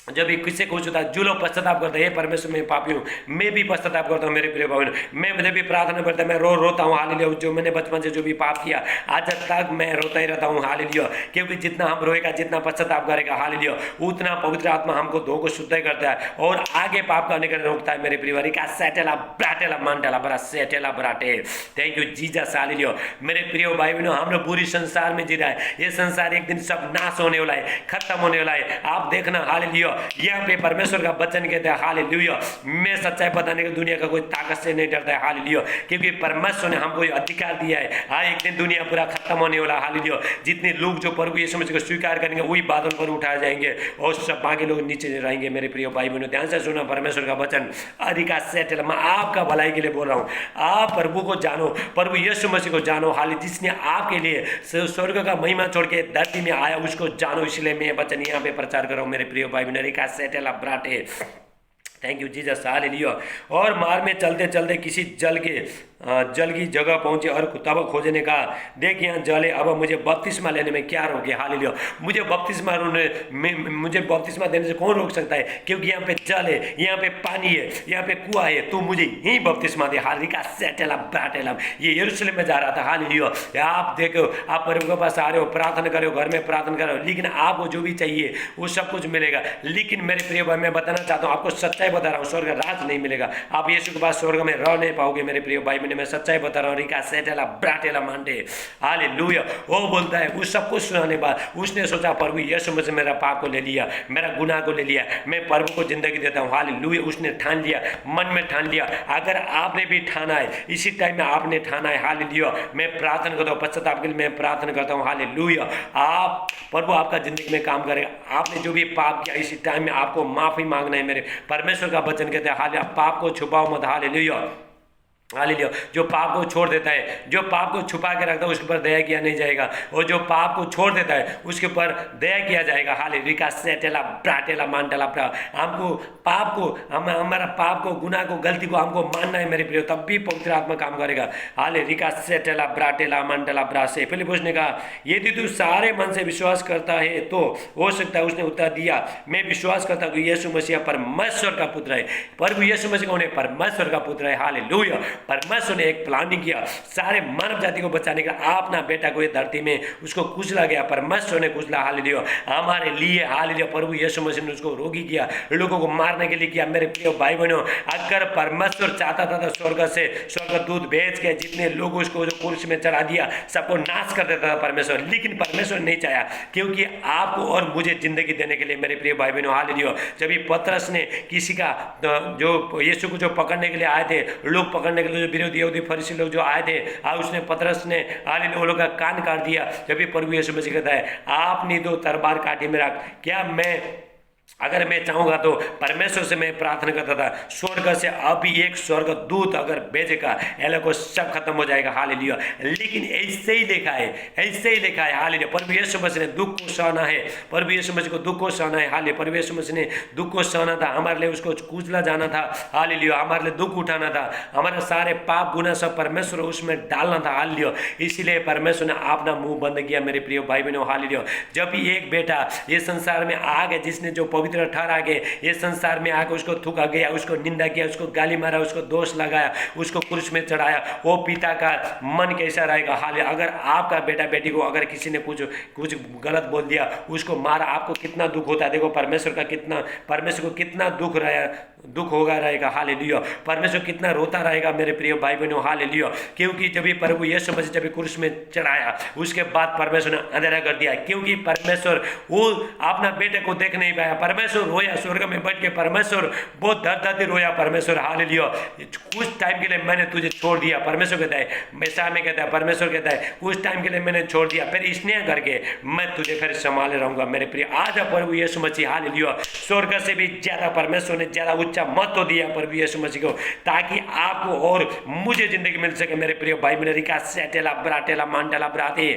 S1: जब ये किससे खुश होता है? जो लोग पश्चाताप करते हैं, परमेश्वर मैं पापी हूँ, मैं भी पश्चाताप करता हूँ। मेरे प्रिय भाई, मैं भी प्रार्थना करता हूँ, मैं रोता हूँ। हालेलुया। जो मैंने बचपन से जो भी पाप किया आज तक मैं रोता ही रहता हूँ। हालेलुया। क्योंकि जितना हम रोएगा, जितना पश्चाताप करेगा, हालेलुया, उतना पवित्र आत्मा हमको धो को शुद्ध करता है और आगे पाप करने के लिए रोकता है। मेरे परिवार का सेटेला ब्राटेला मांटेला बड़ा सेटेला ब्राटे। Thank you Jesus. हालेलुया। मेरे प्रिय भाई बहनों, हम लोग बुरी संसार में जी रहा है। ये संसार एक दिन सब नाश होने वाला है, खत्म होने वाला है। आप देखना। हालेलुया। यहाँ पे परमेश्वर का वचन कहता है, हालेलुया, मैं सच्चाई बताने की दुनिया का कोई ताकत से नहीं डरता है। हालेलुया। क्योंकि परमेश्वर ने हमको अधिकार दिया है। हाँ, एक दिन दुनिया पूरा खत्म होने वाला। हालेलुया। जितने लोग जो प्रभु यीशु मसीह को स्वीकार करेंगे वही बादल पर उठाए जाएंगे और सब बाकी लोग नीचे रहेंगे। मेरे प्रिय भाई बहनों, ध्यान से सुना परमेश्वर का वचन। अधिकार सेटल, मैं आपका भलाई के लिए बोल रहा हूँ। आप प्रभु को जानो, प्रभु यीशु मसीह को जानो। हाल जिसने आपके लिए स्वर्ग का महिमा छोड़ के धरती में आया, उसको जानो। इसलिए मैं वचन यहाँ पे प्रचार कर रहा हूँ। मेरे प्रिय भाई बहनों, सेटेला ब्राटे। Thank you Jesus. हालेलुया। और मार्ग में चलते चलते किसी जल की जगह पहुंचे और तब खोजने का, देख यहाँ जल है, अब मुझे बपतिस्मा लेने में क्या रोके? हालेलुया। मुझे बपतिस्मा देने से कौन रोक सकता है? क्योंकि यहाँ पे जल है, यहाँ पे पानी है, यहाँ पे कुआं है, तू मुझे यही बपतिस्मा दे। हालेलुया। सेटेला ब्राटेला। ये यरूशलेम में जा रहा था। हालेलुया। आप देखो, आप प्रभु के पास आ रहे हो, प्रार्थना करो, घर में प्रार्थना करो, लेकिन आपको जो भी चाहिए वो सब कुछ मिलेगा। लेकिन मेरे प्रिय भाई, मैं बताना चाहता हूँ, आपको सच्चाई बता रहा हूँ, स्वर्ग राज नहीं मिलेगा। आप यीशु के पास स्वर्ग में रह नहीं पाओगे। मेरे प्रिय भाई, मैं सच्चाई बता रहा हूँ। रिका सेटेला ब्राटेला मांडे। हालेलुया। वो बोलता है, उस सब कुछ सुनाने बाद उसने सोचा, प्रभु यीशु मसीह मेरा पाप को ले लिया, मेरा गुनाह को ले लिया, मैं प्रभु को जिंदगी देता हूँ। हालेलुया। उसने ठान लिया, मन में ठान लिया। अगर आपने भी ठाना है, इसी टाइम में आपने ठाना है, हालेलुया, मैं प्रार्थना करता हूँ, पश्चाताप के लिए मैं प्रार्थना करता हूँ। हालेलुया। आप प्रभु आपका जिंदगी में काम करेगा। आपने जो भी पाप किया, इसी टाइम में आपको माफी मांगना है। मेरे परमेश्वर का वचन कहते हैं, हालेलुया, पाप को छुपाओ मत। हालेलुया। हालेलुया। जो पाप को छोड़ देता है, जो पाप को छुपा के रखता है, उसके ऊपर दया किया नहीं जाएगा, और जो पाप को छोड़ देता है उसके ऊपर दया किया जाएगा। हालेलुया। सेटेला ब्राटेला मांडला। हमको पाप को, हमारा पाप को, गुनाह को, गलती को हमको मानना है मेरे प्रिय, तब भी पवित्र आत्मा काम करेगा। हालेलुया। सेटेला ब्राटेला मांडला ब्रासे। फिलिपुस ने कहा, यदि तू सारे मन से विश्वास करता है तो हो सकता है। उसने उत्तर दिया, मैं विश्वास करता हूँ कि यीशु मसीह परमेश्वर का पुत्र है। प्रभु यीशु मसीह कौन है? परमेश्वर का पुत्र है। हालेलुया। परमेश्वर ने एक प्लानिंग किया सारे मानव जाति को बचाने का, अपना बेटा को ये धरती में उसको कुचला गया, परमेश्वर ने कुचला, हालेलुया, हमारे लिए, हालेलुया। प्रभु यीशु मसीह ने उसको रोगी किया, लोगों को मारने के लिए किया। मेरे प्रिय भाई बहनों, अगर परमेश्वर चाहता था तो स्वर्ग से स्वर्गदूत भेज के जितने लोग उसको जो क्रूस में चढ़ा दिया सबको नाश कर देता था परमेश्वर, लेकिन परमेश्वर नहीं चाहा, क्योंकि आपको और मुझे जिंदगी देने के लिए मेरे प्रिय भाई बहनों, हालेलुया। जब भी पतरस ने किसी का जो यीशु को जो पकड़ने के लिए आए थे, लोग पकड़ने के लिए, जो विरोधी यहूदी फरीसी लोग जो आए थे, और उसने पतरस ने हालेलुया वो लोग का कान काट दिया। जब भी प्रभु यीशु मसीह कहता है आपने तो तलवार काटी मेरा, क्या मैं अगर मैं चाहूंगा तो परमेश्वर से मैं प्रार्थना करता था स्वर्ग से अभी एक स्वर्ग दूत अगर भेजेगा एलो को सब खत्म हो जाएगा, हालेलुया। लेकिन ऐसे ही लिखा है, ऐसे ही लिखा है, हालेलुया। प्रभु यीशु मसीह ने दुख को सहना है, प्रभु यीशु मसीह को दुख को सहना है, हालेलुया। प्रभु यीशु मसीह ने दुख को सहना था, हमारे लिए उसको कुचला जाना था, हालेलुया। हमारे लिए दुख उठाना था, हमारे सारे पाप गुनाह सब परमेश्वर उसमें डालना था, हालेलुया। इसीलिए परमेश्वर ने अपना मुंह बंद किया मेरे प्रिय भाई बहनों, हालेलुया। जब भी एक बेटा ये संसार में आ गया जिसने जो पवित्र ठहरा के ये संसार में आकर उसको थूका गया, उसको निंदा किया, उसको गाली मारा, उसको दोष लगाया, उसको क्रूस में चढ़ाया, वो पिता का मन कैसा रहेगा, हालेलुया। अगर आपका बेटा बेटी को अगर किसी ने कुछ गलत बोल दिया, उसको मारा, आपको कितना दुख होता है। देखो परमेश्वर को कितना दुख होगा रहेगा, हालेलुया। परमेश्वर कितना रोता रहेगा मेरे प्रिय भाई बहनों, हालेलुया। क्योंकि जब भी प्रभु यीशु मसीह जब क्रूस में चढ़ाया उसके बाद परमेश्वर ने अंधेरा कर दिया, क्योंकि परमेश्वर वो अपना बेटे को देख नहीं पाया। परमेश्वर रोया स्वर्ग में बैठ के, परमेश्वर बहुत दर्द रोया, परमेश्वर, हालेलुया। कुछ टाइम के लिए मैंने तुझे छोड़ दिया, परमेश्वर कहता है, मैसा में कहता है, परमेश्वर कहता है कुछ टाइम के लिए मैंने छोड़ दिया, फिर स्नेह करके मैं तुझे फिर संभाले रहूंगा मेरे प्रिय। आज प्रभु यीशु मसीह, हालेलुया, स्वर्ग से भी ज्यादा परमेश्वर ने ज्यादा ऊंचा महत्व दिया प्रभु यीशु मसीह को, ताकि आपको और मुझे जिंदगी मिल सके मेरे प्रिय भाई। मेरे रिका सेटेला ब्राटेला मांटेला ब्राते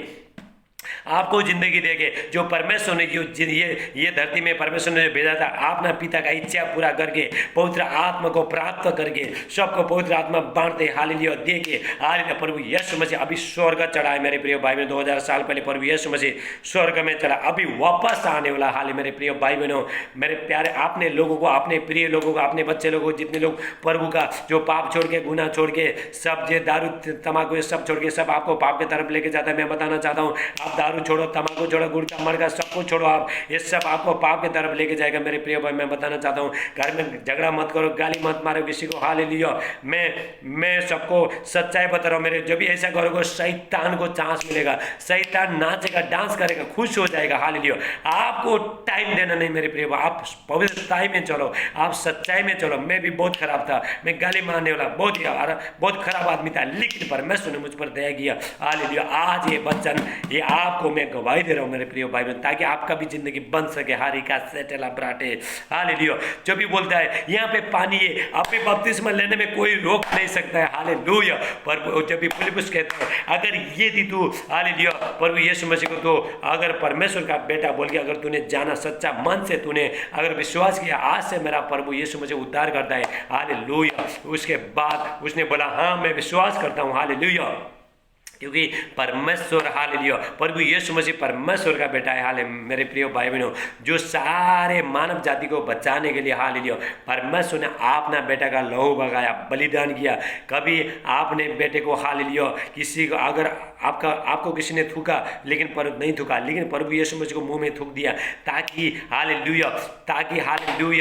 S1: आपको जिंदगी देके जो परमेश्वर ने ये धरती में परमेश्वर ने भेजा था, अपना पिता का इच्छा पूरा करके पवित्र आत्मा को प्राप्त करके सबको पवित्र आत्मा बांटते, हालेलुया, दे के, हालेलुया। प्रभु यीशु मसीह अभी स्वर्ग चढ़ा है मेरे प्रिय भाई बहनों। 2000 साल पहले प्रभु यीशु मसीह स्वर्ग में चढ़ा, अभी वापस आने वाला हाल है मेरे प्रिय भाई बहनों। मेरे प्यारे अपने लोगों को, अपने प्रिय लोगों को, अपने बच्चे लोगों को, जितने लोग प्रभु का जो पाप छोड़ के, गुनाह छोड़ के, सब जो दारू तम्बाकू सब छोड़ के सब आपको पाप की तरफ लेके जाता है। मैं बताना चाहता हूँ, आप दारू छोड़ो, तम्बाकू छोड़ो, गुटखा मरगा सबको छोड़ो, आप ये सब आपको पाप की तरफ लेके जाएगा मेरे प्रिय भाई। मैं बताना चाहता हूँ, घर में झगड़ा मत करो, गाली मत मारो किसी को, हालेलुया। मैं सबको सच्चाई बता रहा हूँ मेरे, जब भी ऐसा करोगे शैतान को चांस मिलेगा, शैतान नाचेगा, डांस करेगा, खुश हो जाएगा, हालेलुया। आपको टाइम देना नहीं मेरे प्रिय भाई, आप पवित्रताई में चलो, आप सच्चाई में चलो। मैं भी बहुत खराब था, मैं गाली मारने वाला बहुत खराब आदमी था, लेकिन परमेश्वर ने मुझ पर दया किया, हालेलुया। आज ये वचन ये आपको मैं गवाही दे रहा हूं मेरे प्रिय भाई बहन, ताकि आपका भी जिंदगी बन सके, हारी का सेटेला ब्राटे, हालेलुया। जो भी बोलता है यहाँ पे पानी है, अपने बपतिस्मा लेने में कोई रोक नहीं सकता है, हालेलुया। पर जब भी फिलिप्पुस कहता है अगर ये दी तू, हालेलुया, प्रभु यीशु मसीह को, तो अगर परमेश्वर का बेटा बोल के अगर तूने जाना, सच्चा मन से तूने अगर विश्वास किया, आज से मेरा प्रभु यीशु मसीह उद्धार करता है, हालेलुया। उसके बाद उसने बोला हाँ मैं विश्वास करता हूँ, हालेलुया, क्योंकि परमेश्वर, हालेलुया, प्रभु यीशु मसीह परमेश्वर का बेटा है, हाले मेरे प्रिय भाई बहनों, जो सारे मानव जाति को बचाने के लिए, हालेलुया, परमेश्वर ने अपना बेटा का लहू बगाया, बलिदान किया। कभी आपने बेटे को, हालेलुया, किसी को अगर आपको किसी ने थूका लेकिन पर नहीं थूका, लेकिन प्रभु यीशु मसीह को मुंह में थूक दिया, ताकि हालेलुया,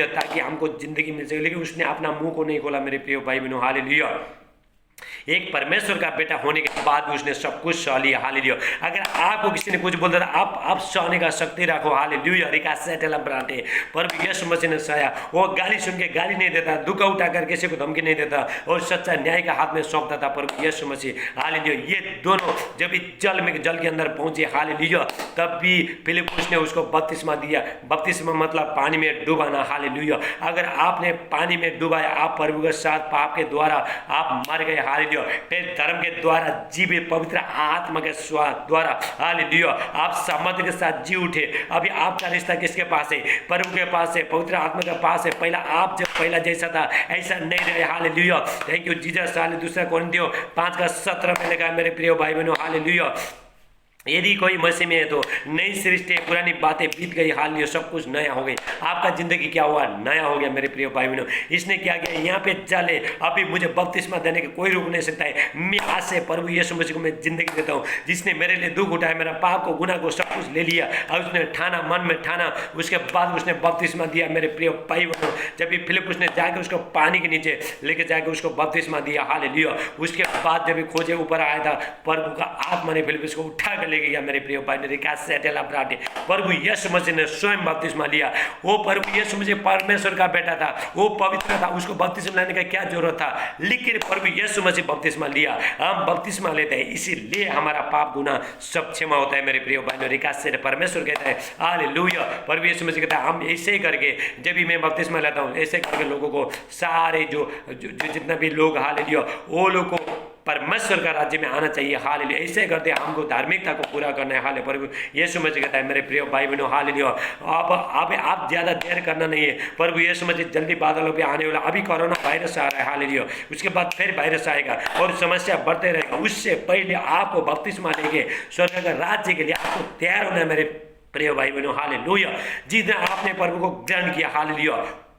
S1: ताकि हमको जिंदगी मिल सके, लेकिन उसने अपना मुंह को नहीं खोला मेरे प्रिय भाई बहनों, हालेलुया। एक परमेश्वर का बेटा होने के बाद भी उसने सब कुछ सह लिया, हालेलुया। अगर आपको किसी ने कुछ बोलता था, आप सहने का शक्ति रखो, हालेलुया, रिका सेटेला ब्राटे, प्रभु यीशु मसीह ने सहा। वो गाली सुन के गाली नहीं देता, दुख उठाकर किसी को धमकी नहीं देता, और सच्चा न्याय का हाथ में सौंपता था प्रभु यीशु मसीह, हालेलुया। ये दोनों जब भी जल के अंदर पहुंचे, हालेलुया, तब भी फिलिप्पुस ने उसको बपतिस्मा दिया। बपतिस्मा मतलब पानी में डुबाना, हालेलुया। अगर आपने पानी में डुबाया, आप प्रभु के साथ पाप के द्वारा आप मर गए, हालेलुया। फिर धर्म के द्वारा जीवित पवित्र आत्मा के स्वाद द्वारा, हालेलुया, आप सामर्थ्य के साथ जी उठे। अभी आपका रिश्ता किसके पास है? प्रभु के पास है, पवित्र आत्मा के पास है। पहला जैसा था ऐसा नहीं रहे, hallelujah. Thank you Jesus, hallelujah. 2 कोरिन्थियों 5:17 में लिखा है मेरे प्रिय भाई बहनों, हालेलुया। यदि कोई मसीह में है तो नई सृष्टि है, पुरानी बातें बीत गई, हाल ये सब कुछ नया हो गई। आपका जिंदगी क्या हुआ? नया हो गया मेरे प्रिय भाई बहनों। इसने क्या किया? यहाँ पे चले, अभी मुझे बपतिस्मा देने के कोई रोक नहीं सकता है। मैं आज से प्रभु यीशु मसीह को मैं जिंदगी देता हूँ, जिसने मेरे लिए दुख उठाया, मेरा पाप को, गुनाह को, सब कुछ ले लिया और उसने ठाना, मन में ठाना, उसके बाद उसने बपतिस्मा दिया मेरे प्रिय भाई बहनों। जब भी फिलिप ने जाकर उसको पानी के नीचे लेके जाकर उसको बपतिस्मा दिया, हालेलुया। उसके बाद जब खोजे ऊपर आया था, प्रभु का आत्मा ने फिलिप को उठा कर ले गया मेरे प्रिय भाई ने। प्रभु यीशु मसीह ने स्वयं बपतिस्मा लिया। वो प्रभु यीशु मसीह परमेश्वर का बेटा था, वो पवित्र था, उसको बपतिस्मा लेने का क्या जरूरत था? लेकिन प्रभु यीशु मसीह बपतिस्मा लिया। हम बपतिस्मा लेते हैं, इसीलिए हमारा पाप गुनाह सब क्षमा होता है मेरे प्रिय भाई। रिकास से परमेश्वर कहता है हालेलुया। प्रभु यीशु मसीह कहता है हम ऐसे ही करके, जब भी मैं बपतिस्मा लेता हूँ, ऐसे करके लोगों को, सारे जो जितना भी लोग, हालेलुया, वो लोग को परमेश्वर का राज्य में आना चाहिए। हालेलुया। ऐसे करते हमको धार्मिकता को पूरा करना है। हाले प्रभु यीशु मसीह कहता है मेरे प्रिय भाई बहनों, हालेलुया। आप ज़्यादा देर करना नहीं है। प्रभु यीशु मसीह जल्दी बादलों पे आने वाला। अभी कोरोना वायरस आ रहा है, हालेलुया। उसके बाद फिर वायरस आएगा और समस्या बढ़ते रहेगा। उससे पहले आपको बपतिस्मा लेके स्वर्ग का राज्य के लिए आपको तैयार होना है मेरे प्रिय भाई बहनों, हालेलुया। जिस दिन आपने प्रभु को ग्रहण किया, हालेलुया,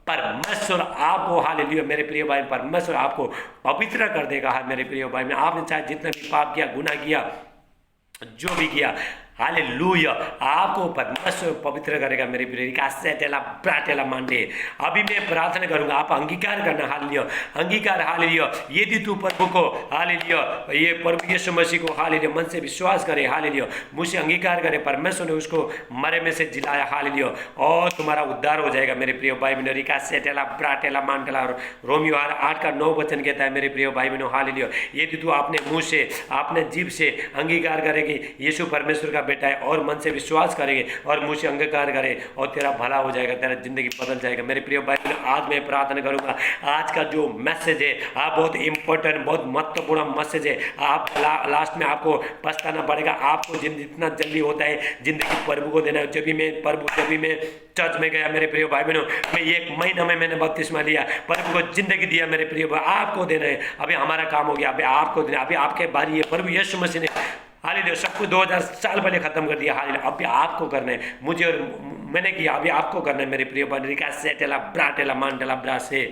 S1: परमेश्वर आपको, हालेलुया मेरे प्रिय भाई, परमेश्वर आपको पवित्र कर देगा। मेरे प्रिय भाई में आपने चाहे जितना भी पाप किया, गुनाह किया, जो भी किया, हालेलुया, आपको परमेश्वर पवित्र करेगा मेरे प्रिय। ब्राटेला मांडे। अभी मैं प्रार्थना करूंगा, आप अंगीकार करना, हालेलुया, अंगीकार, हालेलुया। यदि तू प्रभु को, हालेलुया, ये प्रभु यीशु मसीह को, हालेलुया, मन से विश्वास करे, हालेलुया, मुझसे अंगीकार करे, परमेश्वर ने उसको मरे में से जिलाया, हालेलुया, और तुम्हारा उद्धार हो जाएगा मेरे प्रिय भाई बहनों। रिकासेटेला ब्राटेला मांडला। रोमियो 8:9 कहता है मेरे प्रिय भाई बहनों, हालेलुया। यदि तू अपने मुंह से, अपने जीभ से अंगीकार करेगी यीशु परमेश्वर का बेटा है, और मन से विश्वास करेंगे और मुझसे अंगीकार करे, और तेरा भला हो जाएगा, तेरा जिंदगी बदल जाएगा मेरे प्रिय भाई। आज मैं प्रार्थना करूंगा, आज का जो मैसेज है आप बहुत इंपॉर्टेंट, बहुत महत्वपूर्ण मैसेज है। आप लास्ट में आपको पछताना पड़ेगा। आपको जितना जल्दी होता है जिंदगी प्रभु को देना है। जब भी मैं चर्च में गया मेरे प्रिय भाई बहनों, मैं 1 महीना में मैंने बपतिस्मा लिया, प्रभु को जिंदगी दिया मेरे प्रिय भाई। आपको देना है, अभी हमारा काम हो गया, अभी आपको देना, अभी आपके बारी है। प्रभु यीशु मसीह ने, हालेलुया, सब कुछ 2000 साल पहले खत्म कर दिया, हालेलुया। अभी आपको करना है, मुझे और मैंने किया, अभी आपको करना है मेरे प्रिय बहन। सेटेला ब्राटेला मांडला ब्रासे,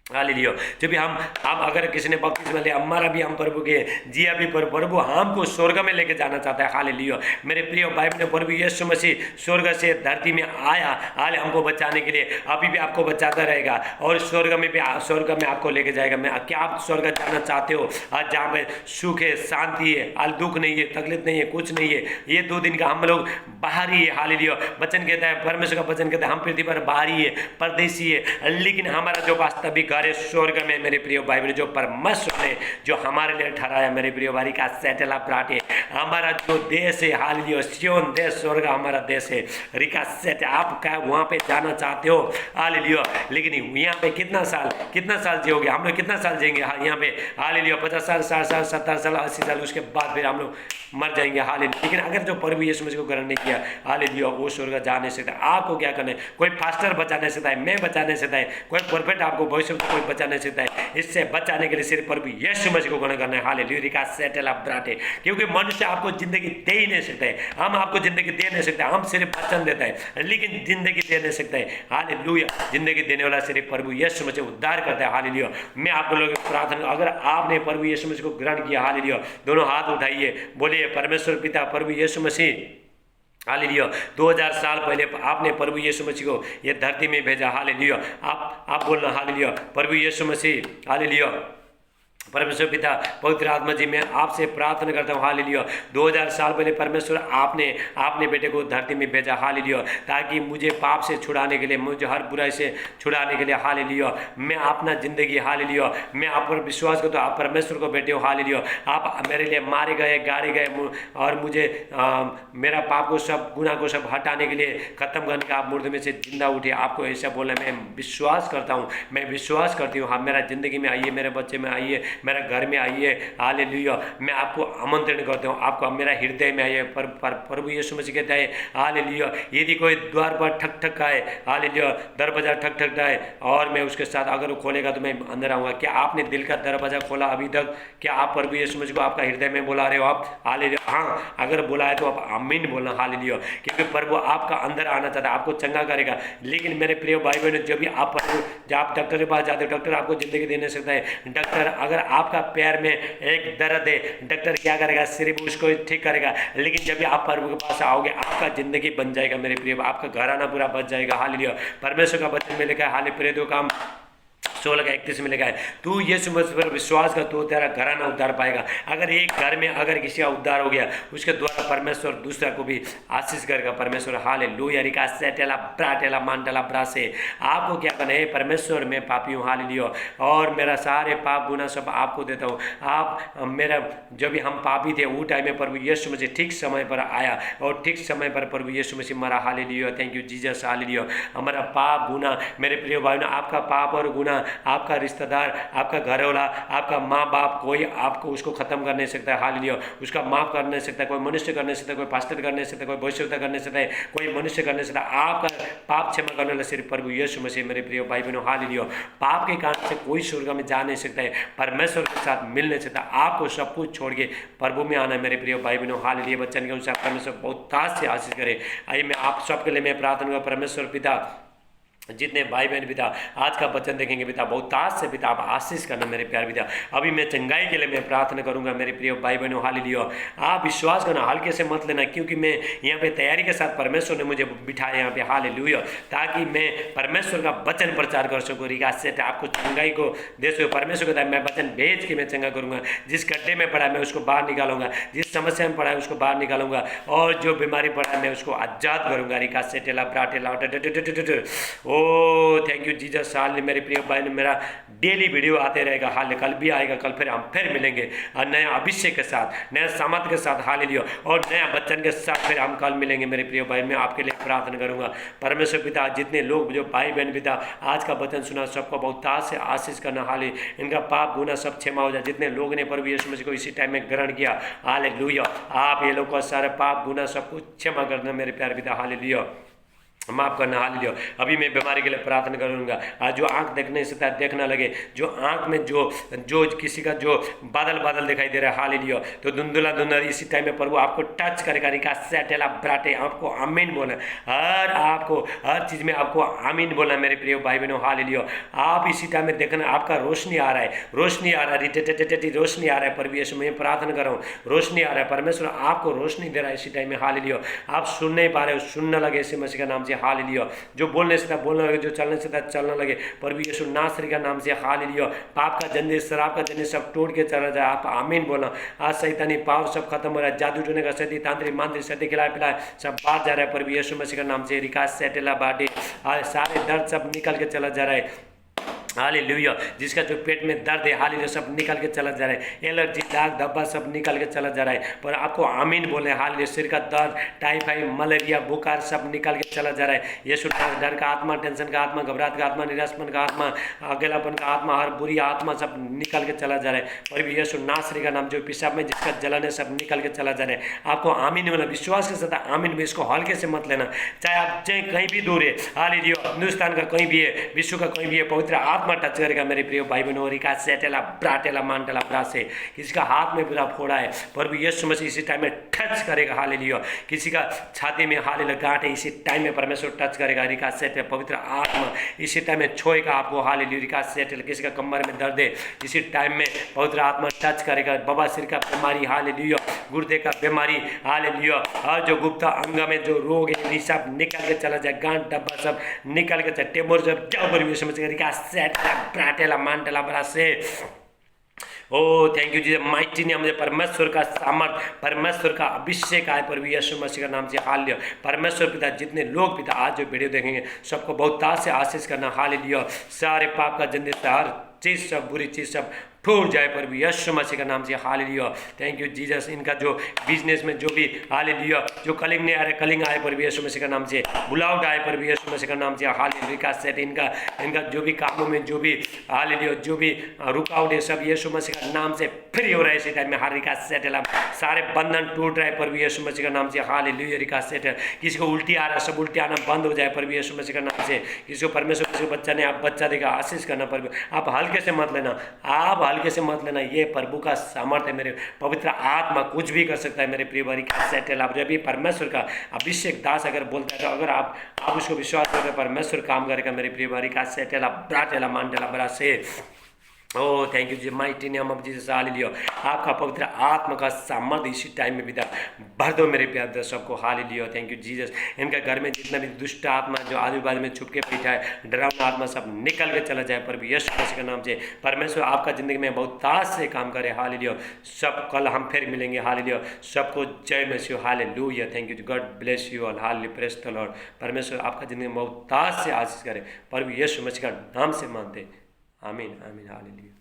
S1: हालेलुया। जब भी हम अगर किसी ने बपतिस्मा लिया, हमारा भी, हम प्रभु के जिया भी, प्रभु हमको स्वर्ग में लेके जाना चाहता है, हालेलुया मेरे प्रिय भाई बहनों। प्रभु यीशु मसीह स्वर्ग से धरती में आया, हाले हमको बचाने के लिए, अभी भी आपको बचाता रहेगा और स्वर्ग में आपको लेके जाएगा। मैं क्या आप स्वर्ग जाना चाहते हो? आज जहाँ पे सुख है, शांति है, आज दुख नहीं है, तकलीफ नहीं है, कुछ नहीं है। ये 2 दिन का हम लोग बाहरी है, हालेलुया। वचन कहता है, परमेश्वर का वचन कहता है, हम पृथ्वी पर बाहरी है, परदेशी है, लेकिन हमारा जो वास्तविक घर है स्वर्ग में मेरे प्रिय भाई बहनों। जो परमेश्वर ने जो हमारे लिए ठहराया मेरे प्रिय भाई का सेटला प्राटे, हमारा जो देश है, हालेलुया, सियोन देश, स्वर्ग हमारा देश है। रिका सेट, आप क्या वहाँ पे जाना चाहते हो? हालेलुया। लेकिन यहाँ पे कितना साल जियोगे? हम लोग कितना साल जिएंगे यहाँ पे? हालेलुया, 50 साल, 60 साल, 70 साल, 80 साल, उसके बाद फिर हम लोग मर जाएंगे, हालेलुया। लेकिन अगर जो प्रभु यीशु मसीह को ग्रहण नहीं किया, हालेलुया, वो स्वर्ग जा नहीं सकता। आपको क्या करना है? कोई पास्टर बचा नहीं सकता है, मैं बचा नहीं सकता है, कोई प्रोफेट आपको भविष्य में कोई बचा नहीं सकता है। इससे बचाने के लिए सिर्फ प्रभु यीशु मसीह को ग्रहण करना है, हालेलुया। सेटल अप ब्राटे, क्योंकि मनुष्य आपको जिंदगी दे ही नहीं सकता है, हम आपको जिंदगी दे नहीं सकते। हम सिर्फ वचन देता है, लेकिन जिंदगी दे नहीं सकता है, हालेलुया। जिंदगी देने वाला सिर्फ प्रभु यीशु मसीह उद्धार करता है, हालेलुया। मैं आप लोगों को प्रार्थना, अगर आपने प्रभु यीशु मसीह को ग्रहण किया, हालेलुया, दोनों हाथ उठाइए, बोलिए परमेश्वर पिता, प्रभु यीशु मसीह, हालेलुया, 2000 साल पहले आपने प्रभु यीशु मसीह को ये धरती में भेजा, हालेलुया। आप बोलना, हालेलुया, प्रभु यीशु मसीह, हालेलुया। परमेश्वर पिता, पवित्र आत्मा जी, मैं आपसे प्रार्थना करता हूँ, हालेलुया। 2000 साल पहले परमेश्वर आपने बेटे को धरती में भेजा, हालेलुया, ताकि मुझे पाप से छुड़ाने के लिए, मुझे हर बुराई से छुड़ाने के लिए, हालेलुया। मैं अपना जिंदगी, हालेलुया, मैं आप पर विश्वास करता हूँ, आप परमेश्वर को बेटे हो, हालेलुया। आप मेरे लिए मारे गए, गाड़े गए, और मुझे मेरा पाप को, सब गुनाह को सब हटाने के लिए, खत्म करने का, आप मुर्दे में से जिंदा उठे। आपको ऐसा बोलना, मैं विश्वास करता हूँ, मैं विश्वास करती हूँ, आप मेरा जिंदगी में आइए, मेरे बच्चे में आइए, मेरा घर में आइए, हालेलुया। मैं आपको आमंत्रण करता हूँ, आपको मेरा हृदय में आइए। प्रभु यीशु मसीह कहता है हालेलुया, यदि कोई द्वार पर ठक ठक आए, हालेलुया, दरवाजा ठक ठक आए और मैं उसके साथ अगर वो खोलेगा तो मैं अंदर आऊँगा। क्या आपने दिल का दरवाजा खोला अभी तक? क्या आप प्रभु यीशु मसीह को आपका हृदय में बुला रहे हो आप? हालेलुया। हाँ, अगर बुलाए तो आप आमीन बोलना, हालेलुया, क्योंकि प्रभु आपका अंदर आना चाहता है, आपको चंगा करेगा। लेकिन मेरे प्रिय भाई बहनों, जब भी आप डॉक्टर के पास जाते हो, डॉक्टर आपको जिंदगी देने सकता है। डॉक्टर अगर आपका पैर में एक दर्द है, डॉक्टर क्या करेगा? सिर्फ उसको ठीक करेगा। लेकिन जब भी आप प्रभु के पास आओगे, आपका जिंदगी बन जाएगा मेरे प्रिय, आपका घराना पूरा बच जाएगा, हालेलुया। परमेश्वर का वचन में लिखा है, हाले प्रिय दो काम 16:31 में लिखा है, तू यीशु मसीह पर विश्वास कर तो तेरा घराना उद्धार पाएगा। अगर एक घर में अगर किसी का उद्धार हो गया, उसके द्वारा परमेश्वर दूसरा को भी आशीष करेगा परमेश्वर, हालेलुया। रिका सेटेला ब्राटेला मांडला ब्रासे। आपको क्या करना है? परमेश्वर मैं पापी हूँ, हालेलुया, और मेरा सारे पाप गुना सब आपको देता हूँ। आप मेरा, जब भी हम पापी थे वो टाइम में प्रभु यीशु मसीह ठीक समय पर आया और ठीक समय पर प्रभु यीशु मसीह मरा, hallelujah. Thank you Jesus, hallelujah. हमारा पाप गुना मेरे प्रिय भाई, आपका पाप और गुना, आपका रिश्तेदार, आपका घरवाला, आपका माँ बाप, कोई आपको उसको खत्म कर नहीं सकता है, हालेलुया। उसका माफ कर नहीं सकता, कोई मनुष्य कर नहीं सकता, कोई पास्टर कर नहीं सकता, कोई भविष्यवक्ता कर नहीं सकता है, कोई मनुष्य कर नहीं सकता। आपका पाप क्षमा करने वाला सिर्फ प्रभु यीशु मसीह मेरे प्रिय भाई बहनों, हालेलुया। पाप के कारण से कोई स्वर्ग में जा नहीं सकता है, परमेश्वर के साथ मिल नहीं सकता। आपको सब कुछ छोड़ के प्रभु में आना है मेरे प्रिय भाई बहनों, हालेलुया। बच्चन के अनुसार परमेश्वर बहुत ताज से आशीष करे। आइए मैं आप सबके लिए मैं प्रार्थना करूँ, परमेश्वर पिता, जितने भाई बहन पिता आज का वचन देखेंगे पिता, बहुत ताज से पिता आप आशीष करना मेरे प्यार पिता। अभी मैं चंगाई के लिए मैं प्रार्थना करूंगा मेरे प्रिय भाई बहनों, हालेलुया। आप विश्वास करना, हल्के से मत लेना, क्योंकि मैं यहाँ पे तैयारी के साथ परमेश्वर ने मुझे बिठाया यहाँ पे, हालेलुया, ताकि मैं परमेश्वर का वचन प्रचार कर सकूँ। रिका से आपको चंगाई को दे सको। परमेश्वर कहता है मैं वचन भेज के मैं चंगा करूँगा। जिस गड्ढे में पड़ा है मैं उसको बाहर निकालूंगा, जिस समस्या में पड़ा है उसको बाहर निकालूंगा, और जो बीमारी पड़ा है मैं उसको आजाद करूँगा। रिका से टेला ब्राटेला थैंक यू जीसस, हाल मेरे प्रिय भाई, मेरा डेली वीडियो आते रहेगा, हाल कल भी आएगा, कल फिर हम फिर मिलेंगे और नया अभिषेक के साथ, नया सामर्थ के साथ, हालेलुया, और नया वचन के साथ फिर हम कल मिलेंगे मेरे प्रिय भाई। मैं आपके लिए प्रार्थना करूंगा परमेश्वर पिता, जितने लोग जो भाई बहन पिता आज का वचन सुना सबको बहुत ताज से आशीष करना, हाले इनका पाप गुना सब क्षमा हो जाए। जितने लोग ने प्रभु यीशु मसीह को इसी टाइम में ग्रहण किया, हालेलुया, आप ये लोग का सारे पाप गुना सब कुछ क्षमा करना मेरे प्यारे पिता, हालेलुया, माफ करना, हालेलुया। अभी मैं बीमारी के लिए प्रार्थना करूंगा। आज जो आंख देखने से देखना लगे, जो आंख में जो किसी का जो बादल बादल दिखाई दे रहा है, हालेलुया, तो धुंधला धुंधला इसी टाइम में प्रभु आपको टच करेगा। रिका सेटेला ब्राटे, आपको आमीन बोलना, हर चीज में आपको आमीन बोलना मेरे प्रिय भाई बहनों, हालेलुया। आप इसी टाइम में देखना आपका रोशनी आ रहा है, रोशनी आ रहा है, रोशनी आ रहा है। प्रभु यीशु मैं प्रार्थना कर रहा हूँ, रोशनी आ रहा है, परमेश्वर आपको रोशनी दे रहा है इसी टाइम में, हालेलुया। आप सुन नहीं पा रहे हो, सुनने लगे इसी मसीह का नाम से, हालेलुया। जो बोलने से था बोलने लगे, जो चलने से था चलने लगे प्रभु यीशु नासरी का नाम से, हालेलुया। पाप का जंजीर, शराब का जंजीर सब टूट के चला जाए, आप आमीन बोलना। आज शैतानी पावर सब खत्म हो रहा है, जादू टोने का सती तांत्रिक मांत्रिक सती खिलाए पिलाए सब बाहर जा रहा है प्रभु यीशु मसीह का नाम से। रिका सेटेला बाटे, आज सारे दर्द सब निकल के चला जा रहा है, हालेलुया। जिसका जो पेट में दर्द है, हालेलुया, सब निकल के चला जा रहा है, एलर्जी दाग धब्बा सब निकल के चला जा रहा है, पर आपको आमीन बोले, हालेलुया। सिर का दर्द, टाइफाइड, मलेरिया, बुखार सब निकल के चला जा रहा है। यीशु डर का आत्मा, टेंशन का आत्मा, घबराहट का आत्मा, निराशपन का आत्मा, अकेलापन का आत्मा, हर बुरी आत्मा सब निकल के चला जा रहा है पर यीशु नासरी का नाम, जो पेशाब में जिसका जलन है सब निकल के चला जा रहा है। आपको आमीन बोला, विश्वास के साथ आमीन में, इसको हल्के से मत लेना, चाहे आप चाहे कहीं भी दूर है, हालेलुया, हिंदुस्तान का कहीं भी है, विश्व का कहीं भी है, पवित्र आत्मा टच करेगा मेरे प्रिय भाई बहनों। रिका सेटेला ब्राटेला मांटेला ब्रासे, किसी का हाथ में पूरा फोड़ा है प्रभु यीशु मसीह इसी टाइम में टच करेगा, हालेलुया। किसी का छाती में हालेलुया गांठ है, इसी टाइम में परमेश्वर टच करेगा। रिका सेटेल, पवित्र आत्मा इसी टाइम में छुएगा आपको, हालेलुया। रिका सेटेल, किसी का कमर में दर्द है, इसी टाइम में पवित्र आत्मा टच करेगा। बवासीर का बीमारी, हालेलुया, गुर्दे का बीमारी, हालेलुया, और जो गुप्ता अंग में जो रोग है सब निकल के चला जाए, गांठ डब्बा सब निकल के, टेमोर सब जाओ प्रभु यीशु मसीह। रिका सेटेला ब्राटेला मांटेला ब्रासे, ओ थैंक यू जी, माइटी ने मुझे परमेश्वर का सामर्थ, परमेश्वर का अभिषेक आए प्रभु यीशु मसीह का नाम से, हालेलुया। परमेश्वर पिता, जितने लोग पिता आज जो वीडियो देखेंगे सबको बहुत ताज से आशीष करना, हालेलुया। सारे पाप का जंजीर, हर चीज़ सब बुरी चीज़ सब फूट जाए प्रभु यीशु मसीह का नाम से। Hallelujah, thank you Jesus. इनका जो बिजनेस में जो भी हालेलुया जो कलिंग नहीं आ रहा, कलिंग आए प्रभु यीशु मसीह का नाम से। बुलावट आए प्रभु यीशु मसीह का नाम से। हालेलुया का सेट इनका जो भी कामों में जो भी हालेलुया जो भी रुकावट है सब यीशु मसीह का नाम से फ्री हो रहा है इसी टाइम में। हालेलुया का सेट सारे बंधन टूट रहे प्रभु यीशु मसीह का नाम से। Hallelujah Rica set. किसी को उल्टी आ रहा है सब उल्टी आना बंद हो जाए प्रभु यीशु मसीह का नाम से। किसी को परमेश्वर किसी को बच्चा ने आप बच्चा देगा आशीष करना प्रभु। आप हल्के से मत लेना, आप हल्के से मत लेना, ये प्रभु का सामर्थ्य है। मेरे पवित्र आत्मा कुछ भी कर सकता है मेरे प्रिय भाई का सेटल। आप जब भी परमेश्वर का अभिषेक दास अगर बोलता है तो अगर आप उसको विश्वास करके परमेश्वर काम करेगा मेरे प्रिय भाई का सेटल ब्राटेला मांडेला बड़ा से। ओ थैंक यू जी, mighty name of Jesus. Hallelujah, आपका पवित्र आत्मा का सामर्थ्य इसी टाइम में विदा भर दो मेरे प्यारे दर्शक को। Hallelujah, thank you Jesus. इनका घर में जितना भी दुष्ट आत्मा जो आजू बाजू में छुप के बैठा है, डरावना आत्मा सब निकल के चला जाए प्रभु यीशु मसीह के नाम से। परमेश्वर आपका जिंदगी में बहुत ताज से काम करे। हालेलुया, सब कल हम फिर मिलेंगे। हालेलुया, सबको जय Masih. Hallelujah, thank you, God bless you all. Hallelujah, praise the Lord. परमेश्वर आपका जिंदगी में बहुत ताज से आशीष करे प्रभु यीशु मसीह का नाम से मानते। आमीन आमीन। हालेलुया।